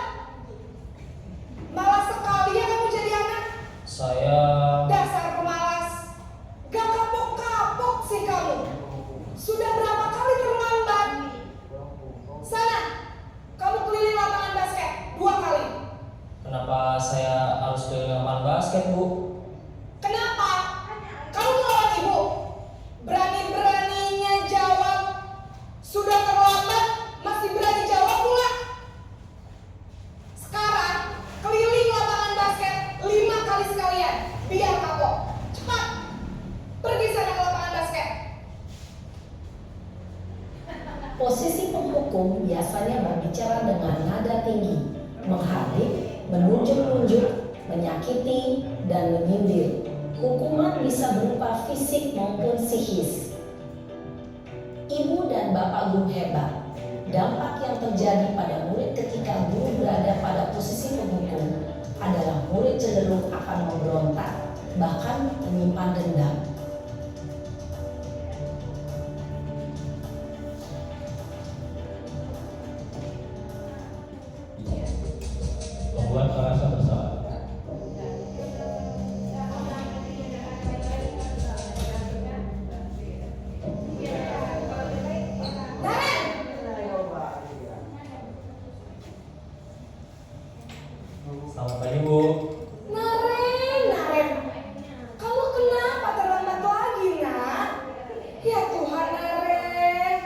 Malas sekali ya kamu jadi anak. saya Dasar pemalas. Gak kapok-kapok sih kamu. Sudah berapa kali terlambat? Sana, kamu keliling lapangan basket 2 kali. kenapa saya harus ke lapangan basket Bu? Kenapa? Kamu melawan ibu. Berani-beraninya jawab. Sudah terlambat, masih berani jawab pula. Sekarang, keliling lapangan basket 5 kali sekalian. Biar kapok. Cepat. Pergi sana ke lapangan basket. Posisi penghukum biasanya berbicara dengan nada tinggi, menghardik, menunjuk-nunjuk, menyakiti, dan menyindir. Hukuman bisa berupa fisik maupun psikis. Ibu dan Bapak Guru hebat. Dampak yang terjadi pada murid ketika guru berada pada posisi penghukum adalah murid cenderung akan memberontak, bahkan menyimpan dendam. Membuat rasa bersalah. Selamat pagi Bu. Naren. Kamu kenapa terlambat lagi, nak? Ya Tuhan, Naren.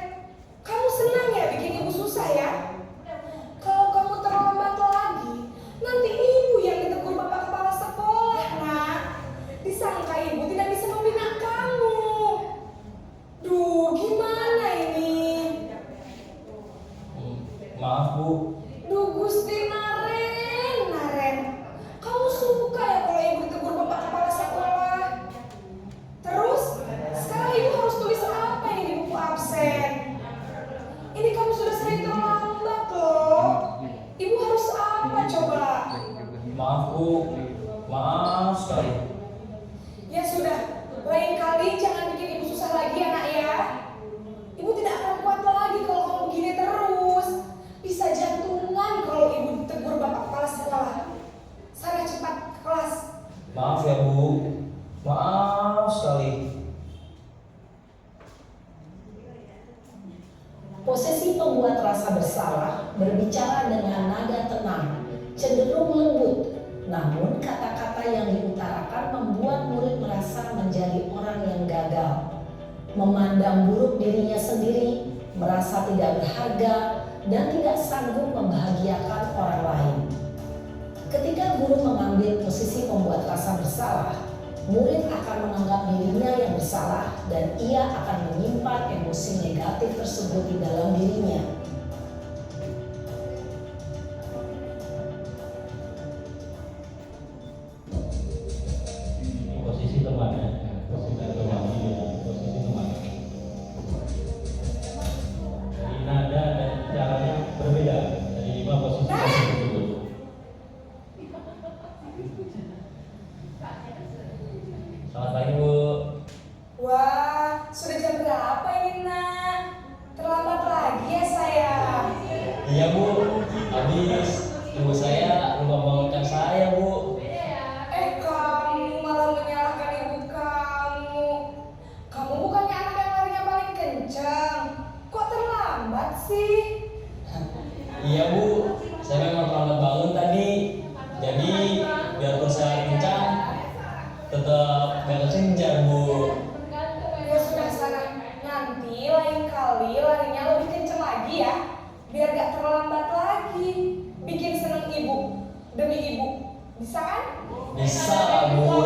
Kamu senang ya bikin ibu susah ya? Kalau kamu terlambat lagi, nanti ibu yang ditegur bapak kepala sekolah, nak. Disangka ibu tidak bisa membina kamu. Duh, gimana ini? Maaf Bu, Duh, Gusti Naren. Kamu suka ya kalau ibu ditegur bapak kepala sekolah? Terus, sekarang ibu harus tulis apa ini di buku absen? Ini kamu sudah sering terlambat loh. Ibu harus apa coba? maaf Bu, maaf sekali. Ya sudah, lain kali jangan bikin ibu susah lagi ya nak ya. Ibu tidak akan kuat lagi kalau kamu begini terus. Bisa jantungan kalau ibu ditegur bersalah berbicara dengan nada tenang, cenderung lembut. Namun kata-kata yang diutarakan membuat murid merasa menjadi orang yang gagal, memandang buruk dirinya sendiri, merasa tidak berharga, dan tidak sanggup membahagiakan orang lain. Ketika guru mengambil posisi pembuat rasa bersalah, murid akan menganggap dirinya yang bersalah dan ia akan menyimpan emosi negatif tersebut di dalam dirinya. Posisi teman ya, posisi teman ini, posisi teman. Jadi nada dan caranya berbeda dari 5 posisi tersebut. Selamat pagi Bu. Wah, sudah jam berapa ini nak? Terlambat lagi ya saya. Iya Bu, habis ibu saya lupa bangunkan saya Bu. Kamu malah menyalahkan ibu kamu. Kamu bukannya anak yang larinya paling kencang. Kok terlambat sih? Iya Bu, saya memang terlambat bangun tadi. Jadi biarpun saya kencang, tetap gak kesenjar Bu. Ya sudah sana, nanti lain kali larinya lebih kencang lagi ya. Biar gak terlambat lagi. Bikin seneng ibu, demi ibu. Bisa kan? Bisa Bu.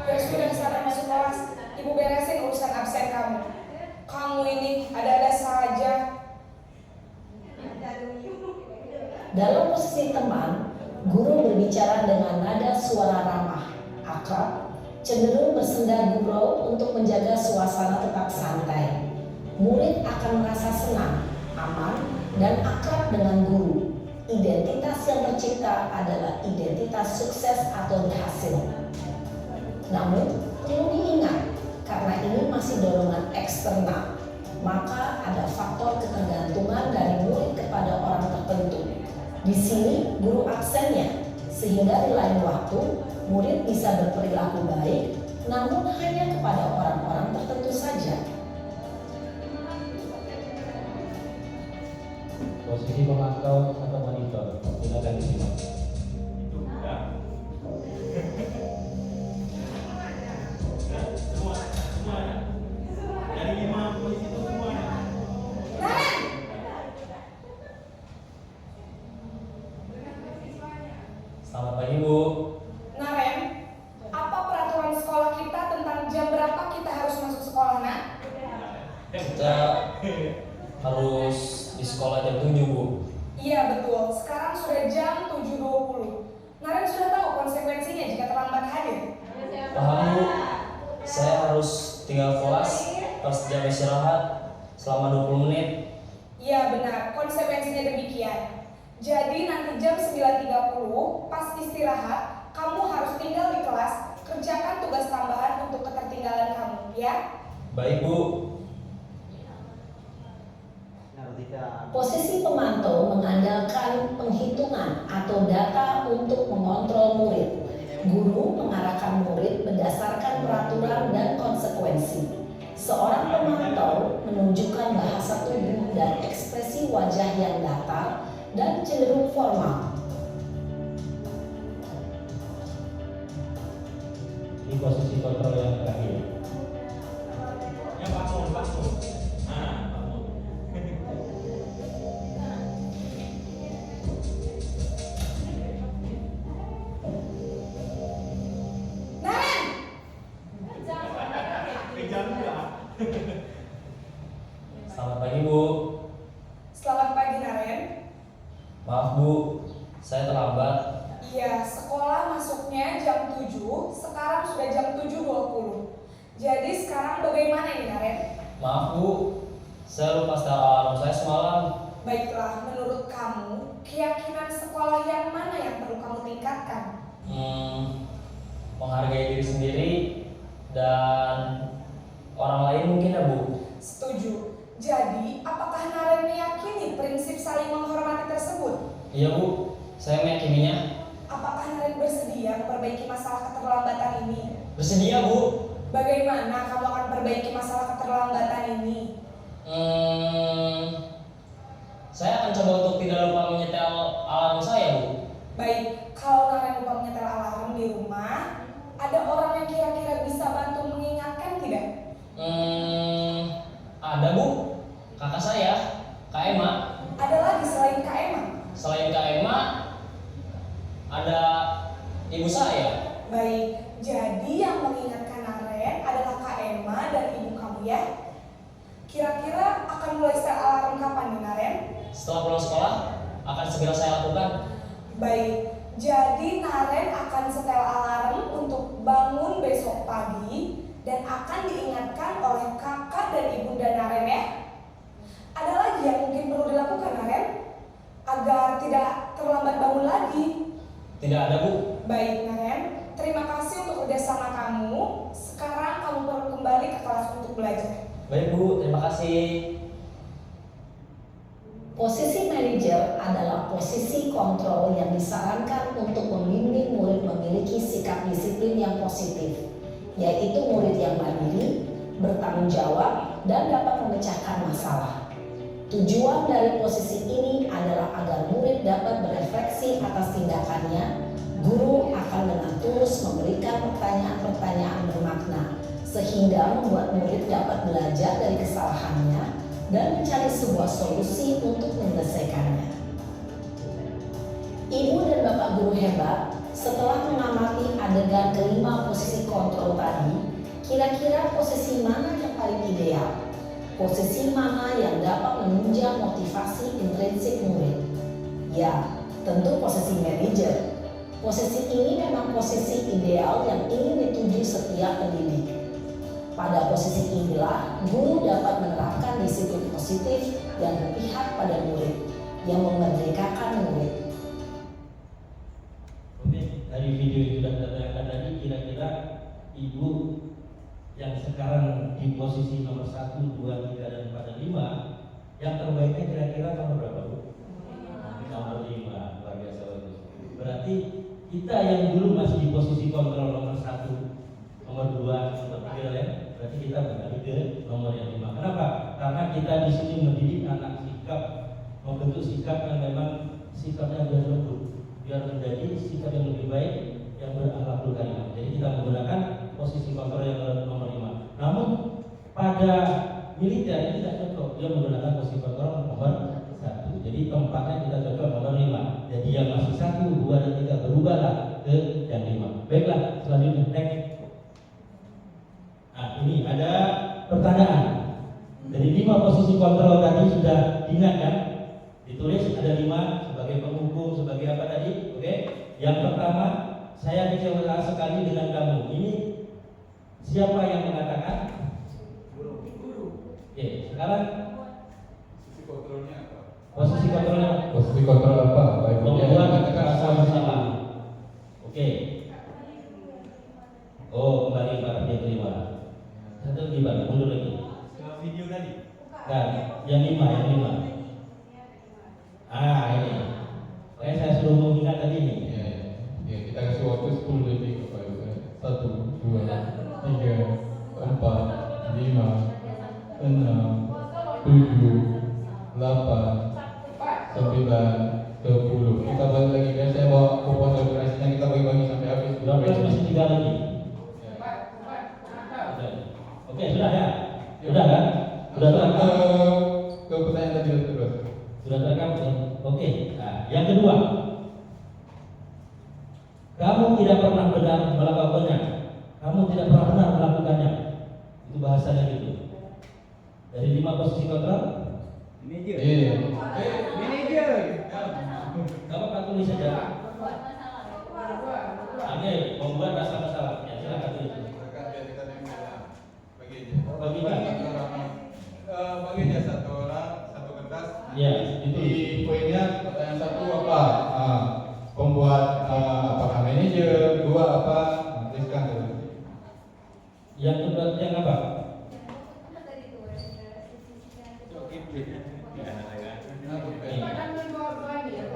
Ya sudah sana masuk kelas. Ibu beresin urusan absen kamu. Kamu ini ada-ada saja. Dalam posisi teman, guru berbicara dengan nada suara ramah, akrab, cenderung bersenda gurau untuk menjaga suasana tetap santai. Murid akan merasa senang, aman, dan akrab dengan guru. Identitas yang tercipta adalah identitas sukses atau berhasil. Namun, perlu diingat, karena ini masih dorongan eksternal, maka ada faktor ketergantungan dari murid kepada orang tertentu. Di sini guru absennya, sehingga di lain waktu murid bisa berperilaku baik, namun hanya kepada orang-orang tertentu saja. Posisi pemantau atau monitor, silakan disimak. Dari 5 posisi itu semuanya. Selamat pagi Bu. Naren, apa peraturan sekolah kita tentang jam berapa kita harus masuk sekolah, nak? Kita harus di sekolah jam 7 Bu. Iya betul, sekarang sudah jam 7.20. Naren sudah tahu konsekuensinya jika terlambat hadir? Paham Bu. Saya harus tinggal kelas pas jam istirahat selama 20 menit. Iya benar, konsekuensinya demikian. Jadi nanti jam 9.30 pas istirahat, kamu harus tinggal di kelas, kerjakan tugas tambahan untuk ketertinggalan kamu, ya? Baik Bu. Posisi pemantau mengandalkan penghitungan atau data untuk mengontrol murid. Guru mengarahkan murid berdasarkan peraturan dan konsekuensi. Seorang pemantau menunjukkan bahasa tubuh dan ekspresi wajah yang datar dan cenderung formal. Di posisi kontrol yang terakhir. Yang bangun. Nah, bangun. Selamat pagi Bu. Selamat pagi Naren. Maaf Bu, saya terlambat. Iya, sekolah masuknya jam 7, sekarang sudah jam 7.20. Jadi sekarang bagaimana ini Naren? Maaf Bu, saya lupa setel alarm saya semalam. Baiklah, menurut kamu, keyakinan sekolah yang mana yang perlu kamu tingkatkan? Menghargai diri sendiri dan orang lain mungkin ya Bu. Setuju. Jadi, apakah Naren meyakini prinsip saling menghormati tersebut? Iya Bu, saya meyakininya. Apakah Naren bersedia memperbaiki masalah keterlambatan ini? Bersedia Bu. Bagaimana kamu akan perbaiki masalah keterlambatan ini? Saya akan coba untuk tidak lupa menyetel alarm saya, Bu. Baik, kalau Naren lupa menyetel alarm di rumah, ada orang yang kira-kira bisa bantu mengingatkan tidak? Ada, Bu. Kakak saya, Kak Emma. Ada lagi selain Kak Emma? Selain Kak Emma, ada ibu saya. Baik, jadi yang mengingatkan Naren adalah Kak Emma dan ibu kamu ya? Kira-kira akan mulai setel alarm kapan nih Naren? Setelah pulang sekolah, akan segera saya lakukan. Baik, jadi Naren akan setel alarm untuk bangun besok pagi dan akan diingatkan oleh kakak dan ibunda Naren ya. Ada lagi yang mungkin perlu dilakukan Naren agar tidak terlambat bangun lagi? Tidak ada, Bu. Baik Naren, terima kasih untuk kerjasama kamu. Sekarang kamu perlu kembali ke kelas untuk belajar. Baik, Bu. Terima kasih. Posisi manajer adalah posisi kontrol yang disarankan untuk membimbing murid memiliki sikap disiplin yang positif, yaitu murid yang mandiri, bertanggung jawab, dan dapat memecahkan masalah. Tujuan dari posisi ini adalah agar murid dapat berefleksi atas tindakannya. Guru akan dengan tulus memberikan pertanyaan-pertanyaan bermakna, sehingga membuat murid dapat belajar dari kesalahannya dan mencari sebuah solusi untuk menyelesaikannya. Ibu dan Bapak guru hebat, setelah mengamati adegan kelima posisi kontrol tadi, kira-kira posisi mana yang paling ideal? Posisi mana yang dapat menunjang motivasi intrinsik murid? Ya, tentu posisi manajer. Posisi ini memang posisi ideal yang ingin dituju setiap pendidik. Pada posisi inilah, guru dapat menerapkan disiplin positif yang berpihak pada murid, yang memerdekakan murid. Oke, dari video yang sudah kita tayangkan tadi, kira-kira ibu yang sekarang di posisi nomor 1, 2, 3, dan 4, dan 5, yang terbaiknya kira-kira nomor berapa, Bu? Nomor 5, luar biasa bagus. Berarti kita yang dulu masih di posisi kontrol nomor 1, nomor 2, nomor 3 ya, berarti kita beralih ke nomor yang 5. Kenapa? Karena kita di sini mendidik anak sikap, membentuk sikap yang memang sikapnya biar lembut, biar menjadi sikap yang lebih baik, yang berakhlakul karimah. Jadi kita menggunakan posisi kontrol yang nomor 5. Namun pada militer ini tidak cocok, dia menggunakan posisi kontrol nomor 1. Jadi tempatnya kita cocok nomor 5. Jadi yang masih 1, 2, dan 3 berubahlah ke yang 5. Baiklah, selanjutnya next. Nah, ini ada pertanyaan. Dari 5 posisi kontrol tadi sudah diingatkan, ditulis ada 5 sebagai penghubung, sebagai apa tadi? Oke. Yang pertama, saya kecewa sekali dengan kamu. Ini siapa yang mengatakan? Guru. Oke, sekarang Posisi kontrolnya apa? posisi kontrolnya. Posisi kontrol apa? Baik, Membuat rasa bersalah. Oke. Oh, kembali pada yang kelima. Satu gimana? Mundur lagi. Video tadi. Nah, yang 5. Ah, ini. Saya suruh mengingat tadi ini. Ya, kita kasih waktu 10 detik kepada 1, 2, 3, 4, 5, 6, 7, 8, 9, 10. Kita balik lagi, biar saya bawa kupon durasinya, kita bagi-bagi sampai habis. 12 masih 3 lagi. Oke, sudah ya? Sudah kan? Sudah terekam? Ke pertanyaan tadi terus. Sudah terekam? Oke. Nah, yang kedua, kamu tidak pernah benar melakukannya. Kamu tidak pernah benar melakukannya. Itu bahasanya gitu. Dari 5 posisi kontrol. Manager. Iya. Manager. Kamu akan tulis saja. Oke, membuat rasa masalah. Ya, silakan tulis. Baginya satu orang, satu kertas. Ya, di poinnya pertanyaan 1 apa? Pembuat apakah manajer, 2 apa? Tuliskan dulu. Yang kedua yang apa?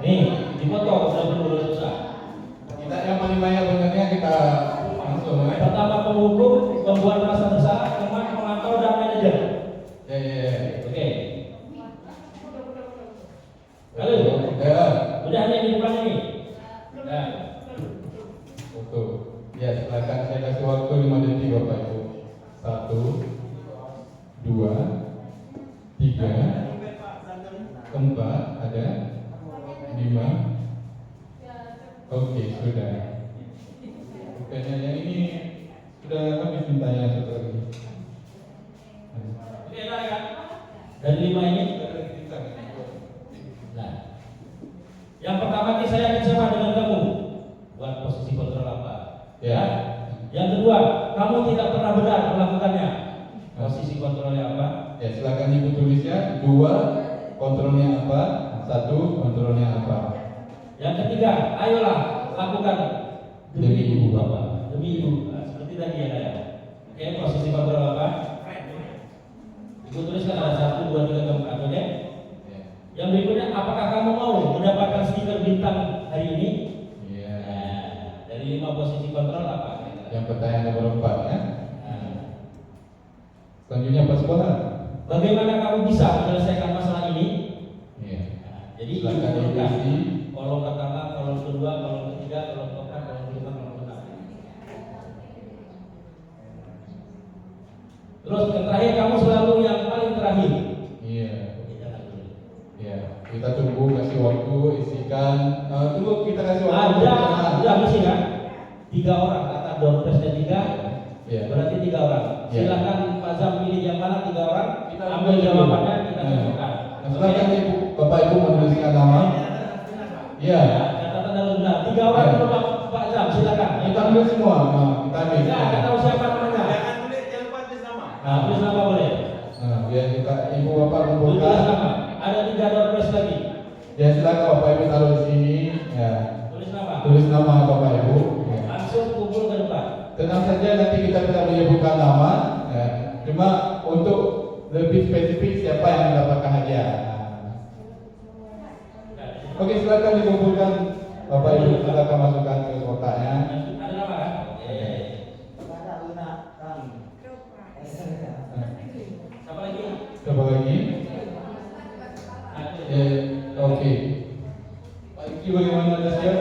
Nih, dipotong sudah dulu susah. Kita yang paling banyak benarnya kita langsung. Pertama penghubung, membuat rasa bersalah, teman mengantau dan manajer. Ya. Oke. Halo. Ya. Udah ada di depan ini. Nah. Betul. Ya, silakan saya kasih waktu 5 detik Bapak Ibu. 1, 2, 3, 4, ada 5. Oke, sudah. Kayaknya yang ini sudah habis mintanya satu lagi. Oke, kan? Dan 5 ini. Nah, yang pertama ini saya kecewa dengan kamu. Buat posisi kontrol apa? Ya. Yang kedua, kamu tidak pernah benar melakukannya. Posisi kontrolnya apa? Ya, silakan Ibu tulisnya. 2, kontrolnya apa? 1, kontrolnya apa? Yang ketiga, ayolah lakukan Demi Ibu Bapak, demi Ibu. Nah, seperti tadi ya kayak. Oke, posisi kontrol apa? Ibu tuliskan ada 1, 2, 3, 4. Oke. Yang berikutnya, apakah kamu mau mendapatkan stiker bintang hari ini? Iya. Nah, dari 5 posisi kontrol apa? Yang pertanyaan nomor 4 ya. Selanjutnya Pak Subhan. Bagaimana kamu bisa menyelesaikan masalah ini? Iya. Nah, jadi silakan diurutkan. diisi. Kolom pertama, kolom kedua, kolom ketiga, kolom keempat, kolom kelima, kolom keenam. Terus yang terakhir, kamu selalu yang paling terakhir. Iya. Iya. Kita tunggu, kasih waktu, isikan. Tunggu kita kasih waktu. Ada misi kan? 3 orang, kata door prize 3. Iya. Berarti 3 orang. Iya. Silakan Pak Zam pilih yang mana 3 orang. Kita ambil jawabannya, kita Nah. tentukan. Silakan Ibu, Bapak Ibu menuliskan nama. Iya. Catatan harus benar. 3 orang dulu Pak Zam, silakan. Kita ambil semua. Nah, kita ambil. Enggak, kita tahu siapa namanya. Jangan tulis nama. Nah, tulis nama boleh. Nah, biar kita Ibu Bapak Tulis kumpulkan. nama. Ada 3 door prize lagi. Ya silakan Bapak Ibu taruh di sini. Ya. Tulis nama. Tulis nama Bapak Ibu. Ya. Langsung kumpul ke depan. Tenang saja nanti kita tidak menyebutkan nama. Ya. Cuma untuk lebih spesifik siapa yang mendapatkan hadiah. Oke, silakan dikumpulkan Bapak Ibu, silakan masukkan ke kotaknya. Ada nama kan? Siapa lagi? Coba lagi. Oke. Pak Iki bagaimana, ada siap?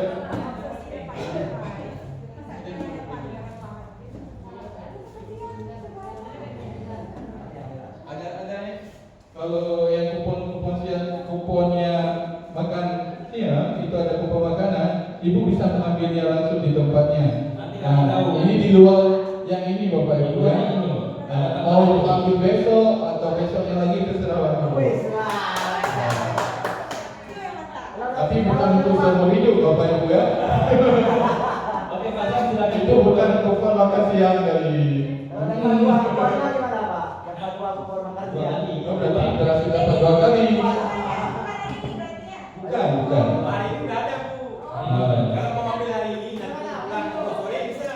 Ada kalau yang kuponnya makan ya itu ada kupon makanan, Ibu bisa mengambilnya langsung di tempatnya. Nah, ini di luar yang ini Bapak Ibu ya. Nah, mau ambil besok atau besoknya lagi terserah Bapak Ibu. Tapi bukan untuk seumur hidup Bapak Ibu ya. Oke, Pak Zam silakan. Itu bukan kupon makan siang dari. Oh, berarti berhasil dapat 2 kali. Bukan. Hari ini nggak ada Bu. Kalau mau ambil hari ini nanti pulang sore bisa.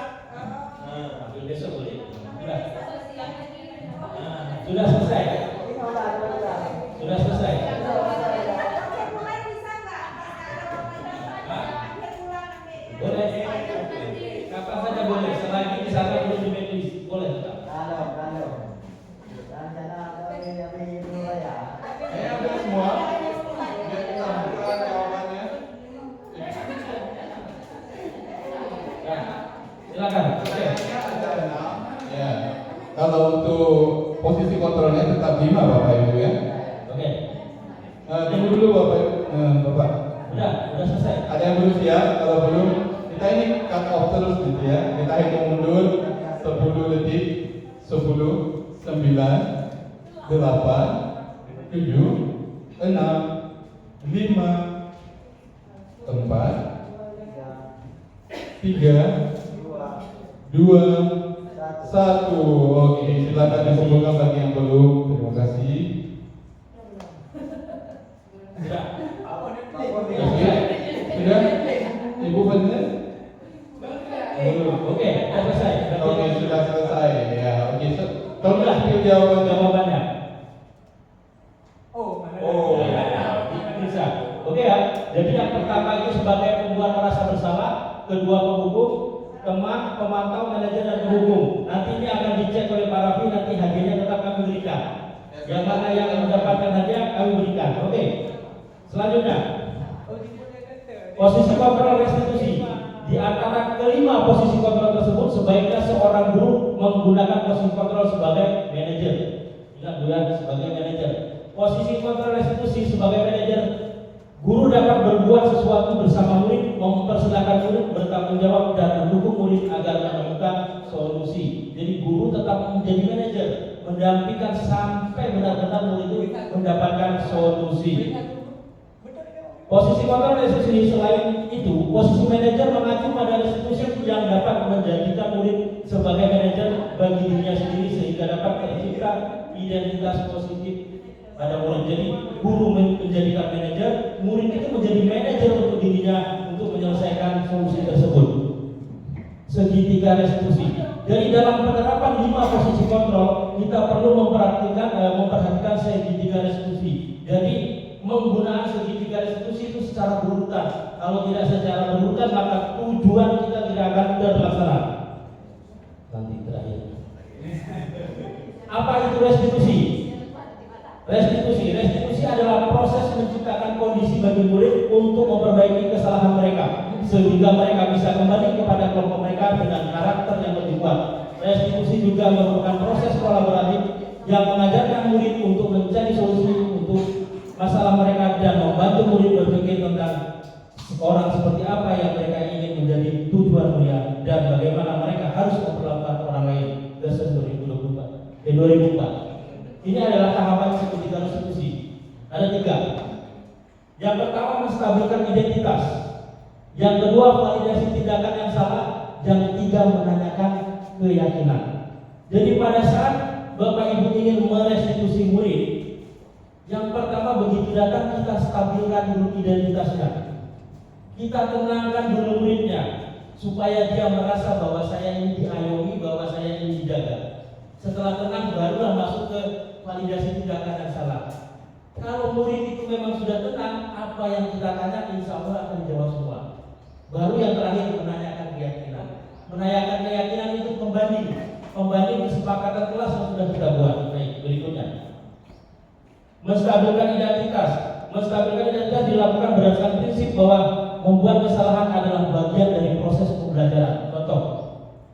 Ambil besok boleh. Sudah selesai. Sudah selesai. Boleh. Kapan saja boleh. Selagi di sana belum dimedis boleh tetap. Saya ambil semua. Biar kita buka jawabannya. Ya. Silakan. Oke. Ya. Kalau untuk posisi kontrolnya tetap 5 Bapak Ibu ya. Oke. Tunggu dulu Bapak Ibu. Bapak. Udah selesai. Ada yang belum siap? Kalau belum, kita ini cut off terus gitu ya. Kita hitung mundur 10 detik. 10, 9, 8, 7, 6, 5, 4, 3, 2, 1. Oke, silakan dikumpulkan bagi yang belum. Terima kasih. Sudah? Ibu benar? Belum. Oke, sudah selesai. Oke, sudah selesai. Ya, oke. Tolong pilih jawabannya. Bisa. Oke ya. Jadi yang pertama itu sebagai pembuat merasa bersalah, kedua penghukum, teman, pemantau, manajer dan penghukum. Nanti ini akan dicek oleh Pak Raffi, nanti hadiahnya tetap kami berikan. Yang mana yang mendapatkan hadiah kami berikan. Oke. Selanjutnya, posisi kontrol restitusi. Di antara kelima posisi kontrol tersebut, sebaiknya seorang guru menggunakan posisi kontrol sebagai manajer. Ingat Bu ya, sebagai manajer. Posisi kontrol restitusi sebagai manajer, guru dapat berbuat sesuatu bersama murid, mempersilahkan murid bertanggung jawab dan mendukung murid agar menemukan solusi. Jadi guru tetap menjadi manajer, mendampingkan sampai benar-benar murid itu mendapatkan solusi. Posisi kontrol restitusi selain itu, posisi manajer mengacu pada restitusi yang dapat menjadikan murid sebagai manajer bagi dirinya sendiri sehingga dapat tercipta identitas positif pada murid. Jadi guru menjadikan manajer, murid itu menjadi manajer untuk dirinya untuk menyelesaikan solusi tersebut. Segitiga restitusi. Dari dalam penerapan 5 posisi kontrol, kita perlu memperhatikan segitiga restitusi. Jadi menggunakan segitiga restitusi itu secara berurutan. Kalau tidak secara berurutan, maka tujuan kita tidak akan terlaksana. Nanti terakhir. Apa itu restitusi? Restitusi adalah proses menciptakan kondisi bagi murid untuk memperbaiki kesalahan mereka, sehingga mereka bisa kembali kepada kelompok mereka dengan karakter yang lebih kuat. Restitusi juga merupakan proses kolaboratif yang mengajarkan murid untuk mencari solusi untuk masalah mereka dan membantu murid berpikir tentang orang seperti apa yang mereka ingin menjadi tujuan mulia dan bagaimana mereka harus memperlakukan orang lain. Lesson 2004. Ini adalah tahapan segitiga restitusi. Ada 3. Yang pertama, menstabilkan identitas. Yang kedua, validasi tindakan yang salah. Yang ketiga, menanyakan keyakinan. Jadi pada saat Bapak Ibu ingin merestitusi murid, yang pertama begitu datang kita stabilkan dulu identitasnya. Kita tenangkan dulu muridnya supaya dia merasa bahwa saya ini diayomi, bahwa saya ini dijaga. Setelah tenang barulah masuk ke validasi tindakan yang salah. Kalau murid itu memang sudah tenang, apa yang kita tanya insya Allah akan dijawab semua. Baru yang terakhir menanyakan keyakinan. Menanyakan keyakinan itu pembanding kesepakatan kelas yang sudah kita buat. Baik, berikutnya. Menstabilkan identitas. Menstabilkan identitas dilakukan berdasarkan prinsip bahwa membuat kesalahan adalah bagian dari proses pembelajaran. Contoh,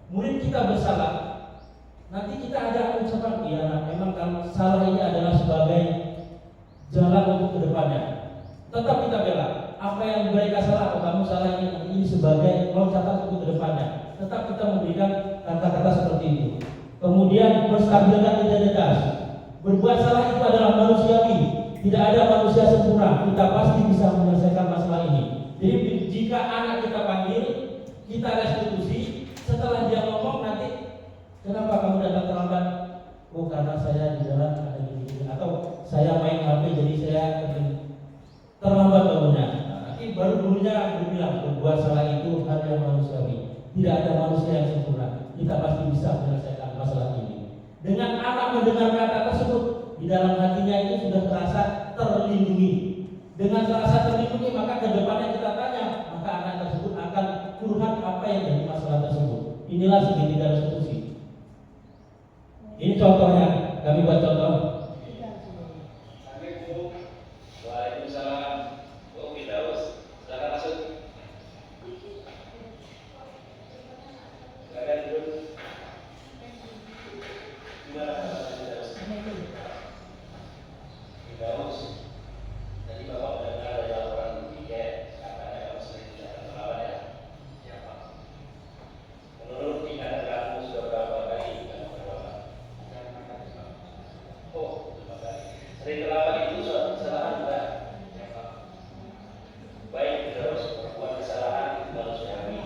murid kita bersalah, nanti kita ada ucapan, ya memang kalau salah ini adalah sebagai jalan untuk kedepannya. Tetap kita bela. Apa yang mereka salah, atau kamu salah ini sebagai loncatan untuk kedepannya. Tetap kita memberikan kata-kata seperti itu. Kemudian menstabilkan identitas. Berbuat salah itu adalah manusiawi. Tidak ada manusia sempurna. Kita pasti bisa menyelesaikan masalah ini. Jadi jika anak kita panggil, kita restitusi. Setelah dia ngomong nanti, kenapa kamu datang terlambat? Oh karena saya di jalan ada gini-gini. Atau saya main HP jadi saya terlambat bangunnya. Nanti baru gurunya bilang berbuat salah itu hal yang manusiawi. Tidak ada manusia yang sempurna. Kita pasti bisa menyelesaikan masalah ini. Dengan anak mendengar kata tersebut, di dalam hatinya itu sudah terasa terlindungi. Dengan terasa terlindungi, maka ke depannya kita tanya, maka anak tersebut akan curhat apa yang jadi masalah tersebut. Inilah segitiga restitusi. Ini contohnya, kami buat contoh. Waalaikumsalam. Bu Firdaus, silakan masuk. Silakan duduk. Gimana Firdaus? Firdaus, tadi Bapak mendengar ada laporan tiket, katanya kamu sering tidak terlambat ya? Ya Pak. Menurut tingkat kamu sudah berapa kali kamu terlambat? Oh, 5 kali. Sering terlambat itu suatu kesalahan bukan? Ya Pak. Baik, Firdaus, berbuat kesalahan itu manusiawi.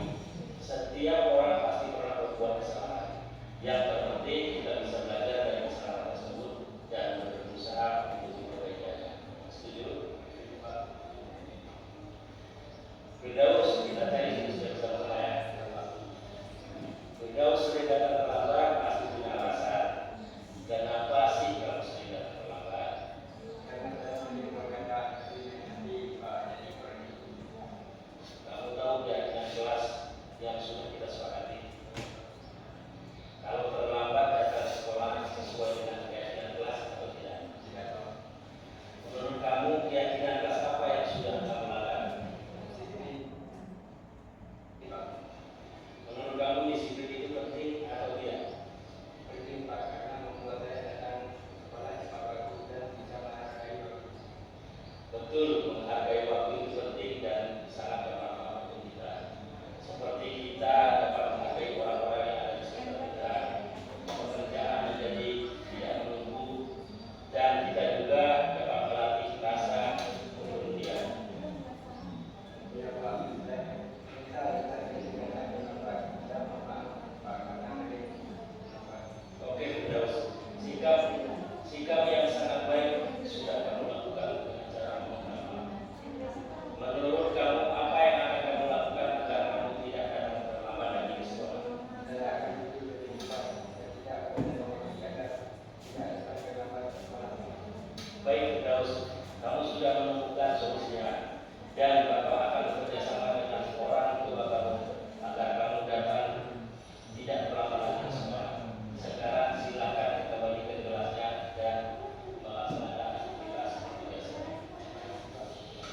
Setiap orang pasti pernah berbuat kesalahan. Yang terpenting kita bisa belajar dari kesalahan tersebut dan berusaha untuk memperbaikinya. Setuju? Firdaus, kita cari solusi bersama saya. Firdaus sering datang terlambat pasti punya alasan. Dan apa sih kalau sering datang terlambat? Karena saya sendiri berkata di Pak Nyanyi Perni. Kamu tahu keyakinan kelas yang sudah kita sepakati. Kalau terlambat datang sekolah sesuai dengan keyakinan kelas atau tidak? Tidak tahu. Menurut kamu keyakinan kelas apa yang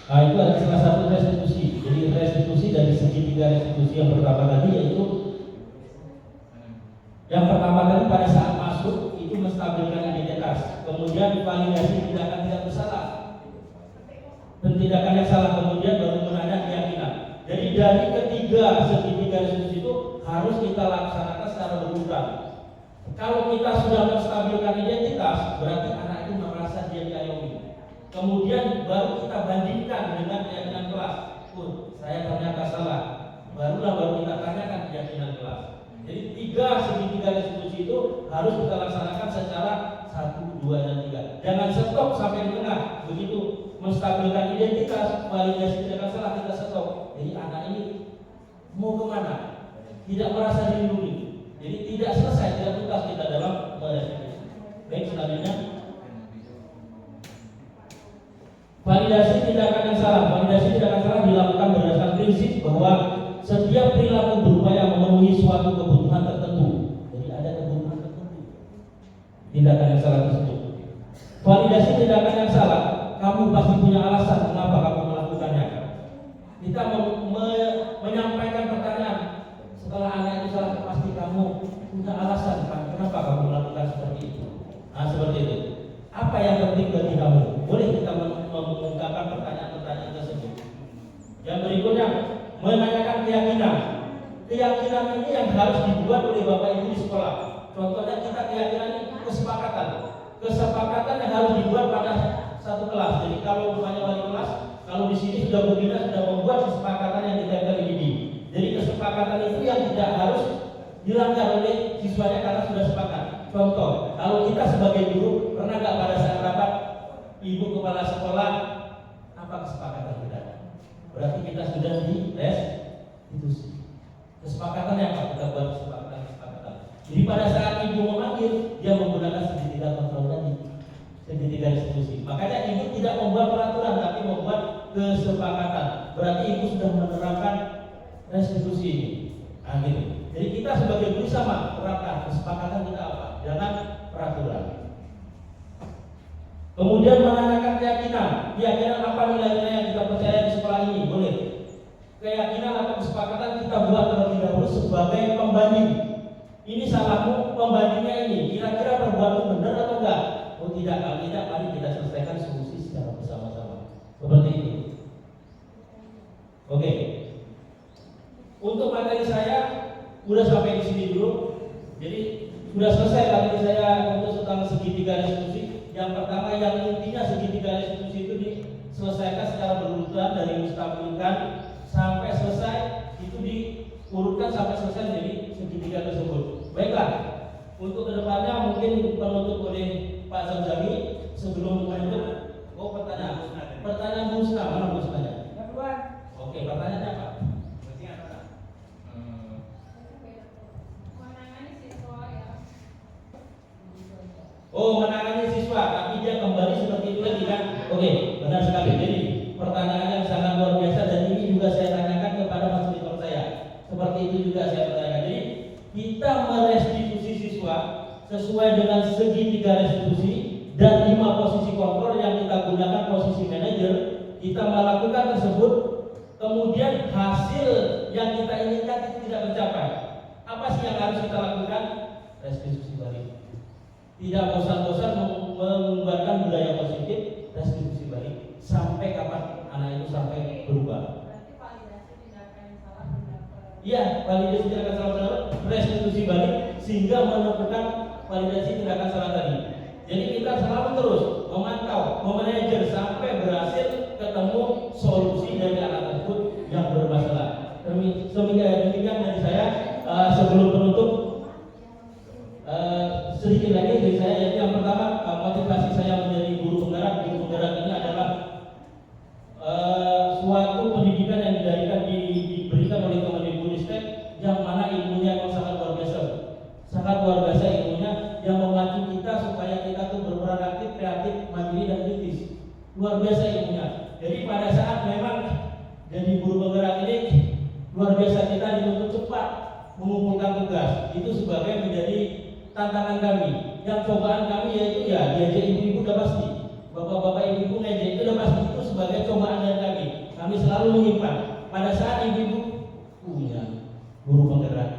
Itu ada salah satu restitusi. Jadi restitusi dari segitiga restitusi yang pertama tadi, yaitu yang pertama tadi pada saat masuk itu menstabilkan identitas, kemudian validasi tindakan tidak bersalah, tindakan yang salah, kemudian baru menanyakan keyakinan. Jadi dari ketiga segitiga restitusi itu harus kita laksanakan secara berurutan. Kalau kita sudah menstabilkan identitas, berarti anak itu merasa dia diayomi. Kemudian baru kita bandingkan dengan keyakinan kelas. Saya ternyata salah. Baru kita tanyakan keyakinan kelas. Jadi segitiga restitusi itu harus kita laksanakan secara 1, 2, dan 3. Jangan stop sampai di tengah. Begitu menstabilkan identitas, validasi tindakan salah, kita stop. Jadi anak ini mau kemana? Tidak merasa dilindungi. Jadi tidak selesai, tidak tuntas kita dalam merestitusi. Baik, selanjutnya validasi tindakan yang salah. Validasi tindakan salah dilakukan berdasarkan prinsip bahwa setiap perilaku berupaya memenuhi suatu kebutuhan tertentu. Jadi ada kebutuhan tertentu. Tindakan yang salah tersebut. Validasi tindakan yang salah, kamu pasti punya alasan mengapa kamu melakukannya. Kita menyampaikan pertanyaan setelah anak itu salah, pasti kamu punya alasan kenapa kamu melakukan seperti itu. Nah, seperti itu. Apa yang penting bagi kamu? Boleh kita mengungkapkan pertanyaan-pertanyaan tersebut. Yang berikutnya, menanyakan keyakinan. Keyakinan ini yang harus dibuat oleh Bapak Ibu di sekolah. Contohnya kita keyakinan ini kesepakatan. Kesepakatan yang harus dibuat pada satu kelas. Jadi kalau umpamanya wali kelas, kalau di sini sudah berbina, sudah membuat kesepakatan yang ditempel di dinding. Jadi kesepakatan itu yang tidak harus dilanggar oleh siswanya karena sudah sepakat. Contoh, kalau kita sebagai guru pernah nggak pada saat rapat ibu kepala sekolah, apa kesepakatan kita? Berarti kita sudah di restitusi. Kesepakatannya apa? Kita buat kesepakatan. Jadi pada saat ibu memanggil, dia menggunakan segitiga kontrol tadi, segitiga restitusi. Makanya ibu tidak membuat peraturan, tapi membuat kesepakatan. Berarti ibu sudah menerapkan restitusi ini. Nah, gitu. Jadi kita sebagai guru sama terapkan kesepakatan kita apa? Jangan peraturan. Kemudian menanyakan keyakinan apa nilai-nilai yang kita percaya di sekolah ini, boleh. Keyakinan atau kesepakatan kita buat terlebih dahulu sebagai pembanding. Ini salahmu, pembandingnya ini. Kira-kira perbuatanmu benar atau enggak? Oh tidak, kalau tidak, mari kita selesaikan solusi secara bersama-sama. Seperti itu. Oke. Untuk materi saya udah sampai di sini dulu. Jadi sudah selesai materi saya untuk tentang segitiga restitusi. Yang pertama, yang intinya segitiga restitusi itu diselesaikan secara berurutan dari menstabilkan sampai selesai, itu diurutkan sampai selesai menjadi segitiga tersebut. Baiklah, untuk kedepannya mungkin penutup oleh Pak Zamzami sebelum menutup. Oh, pertanyaan Bu Husna, mana Bu Husnanya? Oke, pertanyaannya apa? Oh, menangani siswa, tapi dia kembali seperti itu lagi kan? Oke, benar sekali. Jadi pertanyaan yang sangat luar biasa dan ini juga saya tanyakan kepada fasilitator saya. Seperti itu juga saya bertanya. Jadi kita merestitusi siswa sesuai dengan segitiga restitusi dan 5 posisi kontrol yang kita gunakan posisi manajer. Kita melakukan tersebut, kemudian hasil yang kita inginkan itu tidak tercapai. Apa sih yang harus kita lakukan? Restitusi balik. Tidak bosan-bosan mengembangkan budaya positif, restitusi balik sampai kapan anak itu sampai berubah. Iya, validasi tindakan salah benar, restitusi balik sehingga menemukan validasi tindakan salah tadi. Jadi kita selalu terus memantau, memanajer sampai berhasil ketemu solusi dari anak tersebut yang bermasalah. Demikian dari saya. Sebelum penutup, sedikit lagi dari saya, yaitu yang pertama, motivasi saya menjadi guru penggerak. Guru penggerak ini adalah suatu pendidikan yang diberikan oleh Kemendikbudristek yang mana ilmunya memang sangat luar biasa ilmunya yang memacu kita supaya kita tuh berperan aktif, kreatif, mandiri dan kritis. Luar biasa ilmunya. Jadi pada saat memang jadi guru penggerak ini luar biasa, kita dituntut cepat mengumpulkan tugas. Itu sebagai menjadi tantangan kami. Yang cobaan kami yaitu ya diajak ibu-ibu udah pasti. bapak-bapak ibu-ibu ngejek itu udah pasti itu sebagai cobaan dari kami. Kami selalu menyimpan. Pada saat ibu-ibu punya guru penggerak,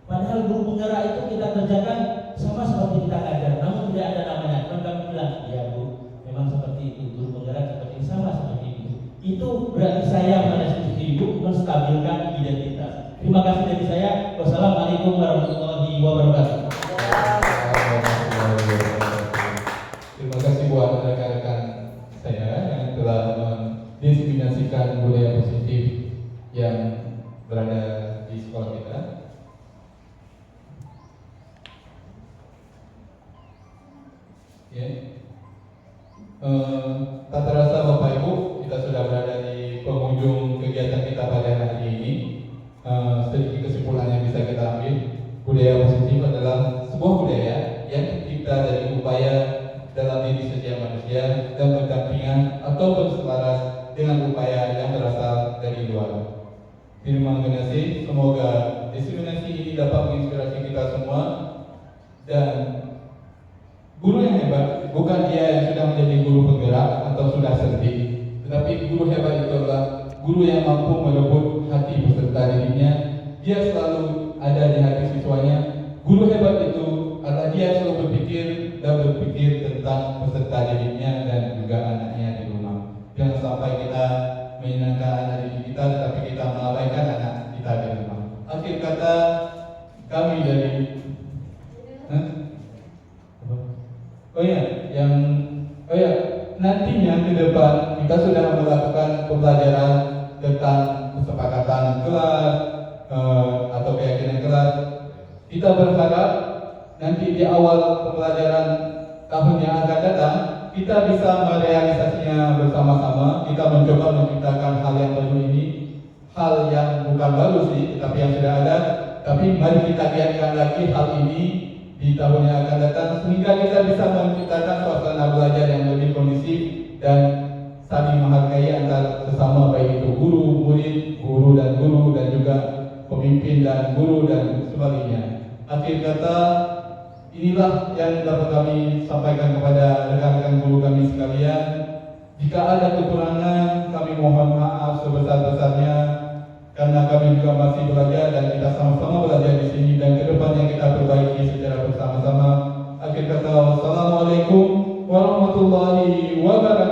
padahal guru penggerak itu kita kerjakan sama seperti kita ngajar, namun tidak ada namanya. Kan kami bilang, ya Bu, memang seperti itu, guru penggerak seperti ini, sama seperti itu. Itu berarti saya menstitusi ibu menstabilkan identitas. Terima kasih dari saya. Wassalamualaikum warahmatullahi wabarakatuh. Terima kasih buat rekan-rekan saya yang telah mendiseminasikan budaya positif yang berada di sekolah kita. Ya. Tak terasa Bapak Ibu, kita sudah berada di penghujung kegiatan kita pada hari ini. Sedikit kesimpulan yang bisa kita ambil, budaya positif adalah sebuah budaya yang tercipta dari upaya dalam diri setiap manusia dan berdampingan atau berselaras dengan upaya yang berasal dari luar. Terima kasih, semoga diseminasi ini dapat menginspirasi kita semua. Dan guru yang hebat bukan dia yang sudah menjadi guru penggerak atau sudah cerdik, tetapi guru hebat itu adalah guru yang mampu merebut hati peserta dirinya. Dia selalu ada di hati siswanya. Guru hebat itu adalah dia selalu berpikir tentang peserta dirinya dan juga anaknya di rumah. Jangan sampai kita menyenangkan anak didik kita, tetapi kita mengabaikan anak kita di rumah. Akhir kata, kami dari nantinya ke depan kita sudah melakukan pembelajaran tentang kesepakatan kelas atau keyakinan kelas. Kita berharap nanti di awal pembelajaran tahun yang akan datang kita bisa merealisasinya bersama-sama. Kita mencoba menciptakan hal yang baru ini, hal yang bukan baru sih, tetapi yang sudah ada. Tapi mari kita giatkan lagi hal ini di tahun yang akan datang sehingga kita bisa menciptakan suasana belajar yang lebih kondusif dan saling menghargai antar sesama, baik itu guru, murid, guru dan juga pemimpin dan guru dan sebagainya. Akhir kata, inilah yang dapat kami sampaikan kepada rekan-rekan guru kami sekalian. Jika ada kekurangan, kami mohon maaf sebesar-besarnya karena kami juga masih belajar dan kita sama-sama belajar di sini dan kedepannya kita perbaiki secara bersama-sama. Akhir kata, wassalamualaikum warahmatullahi wabarakatuh.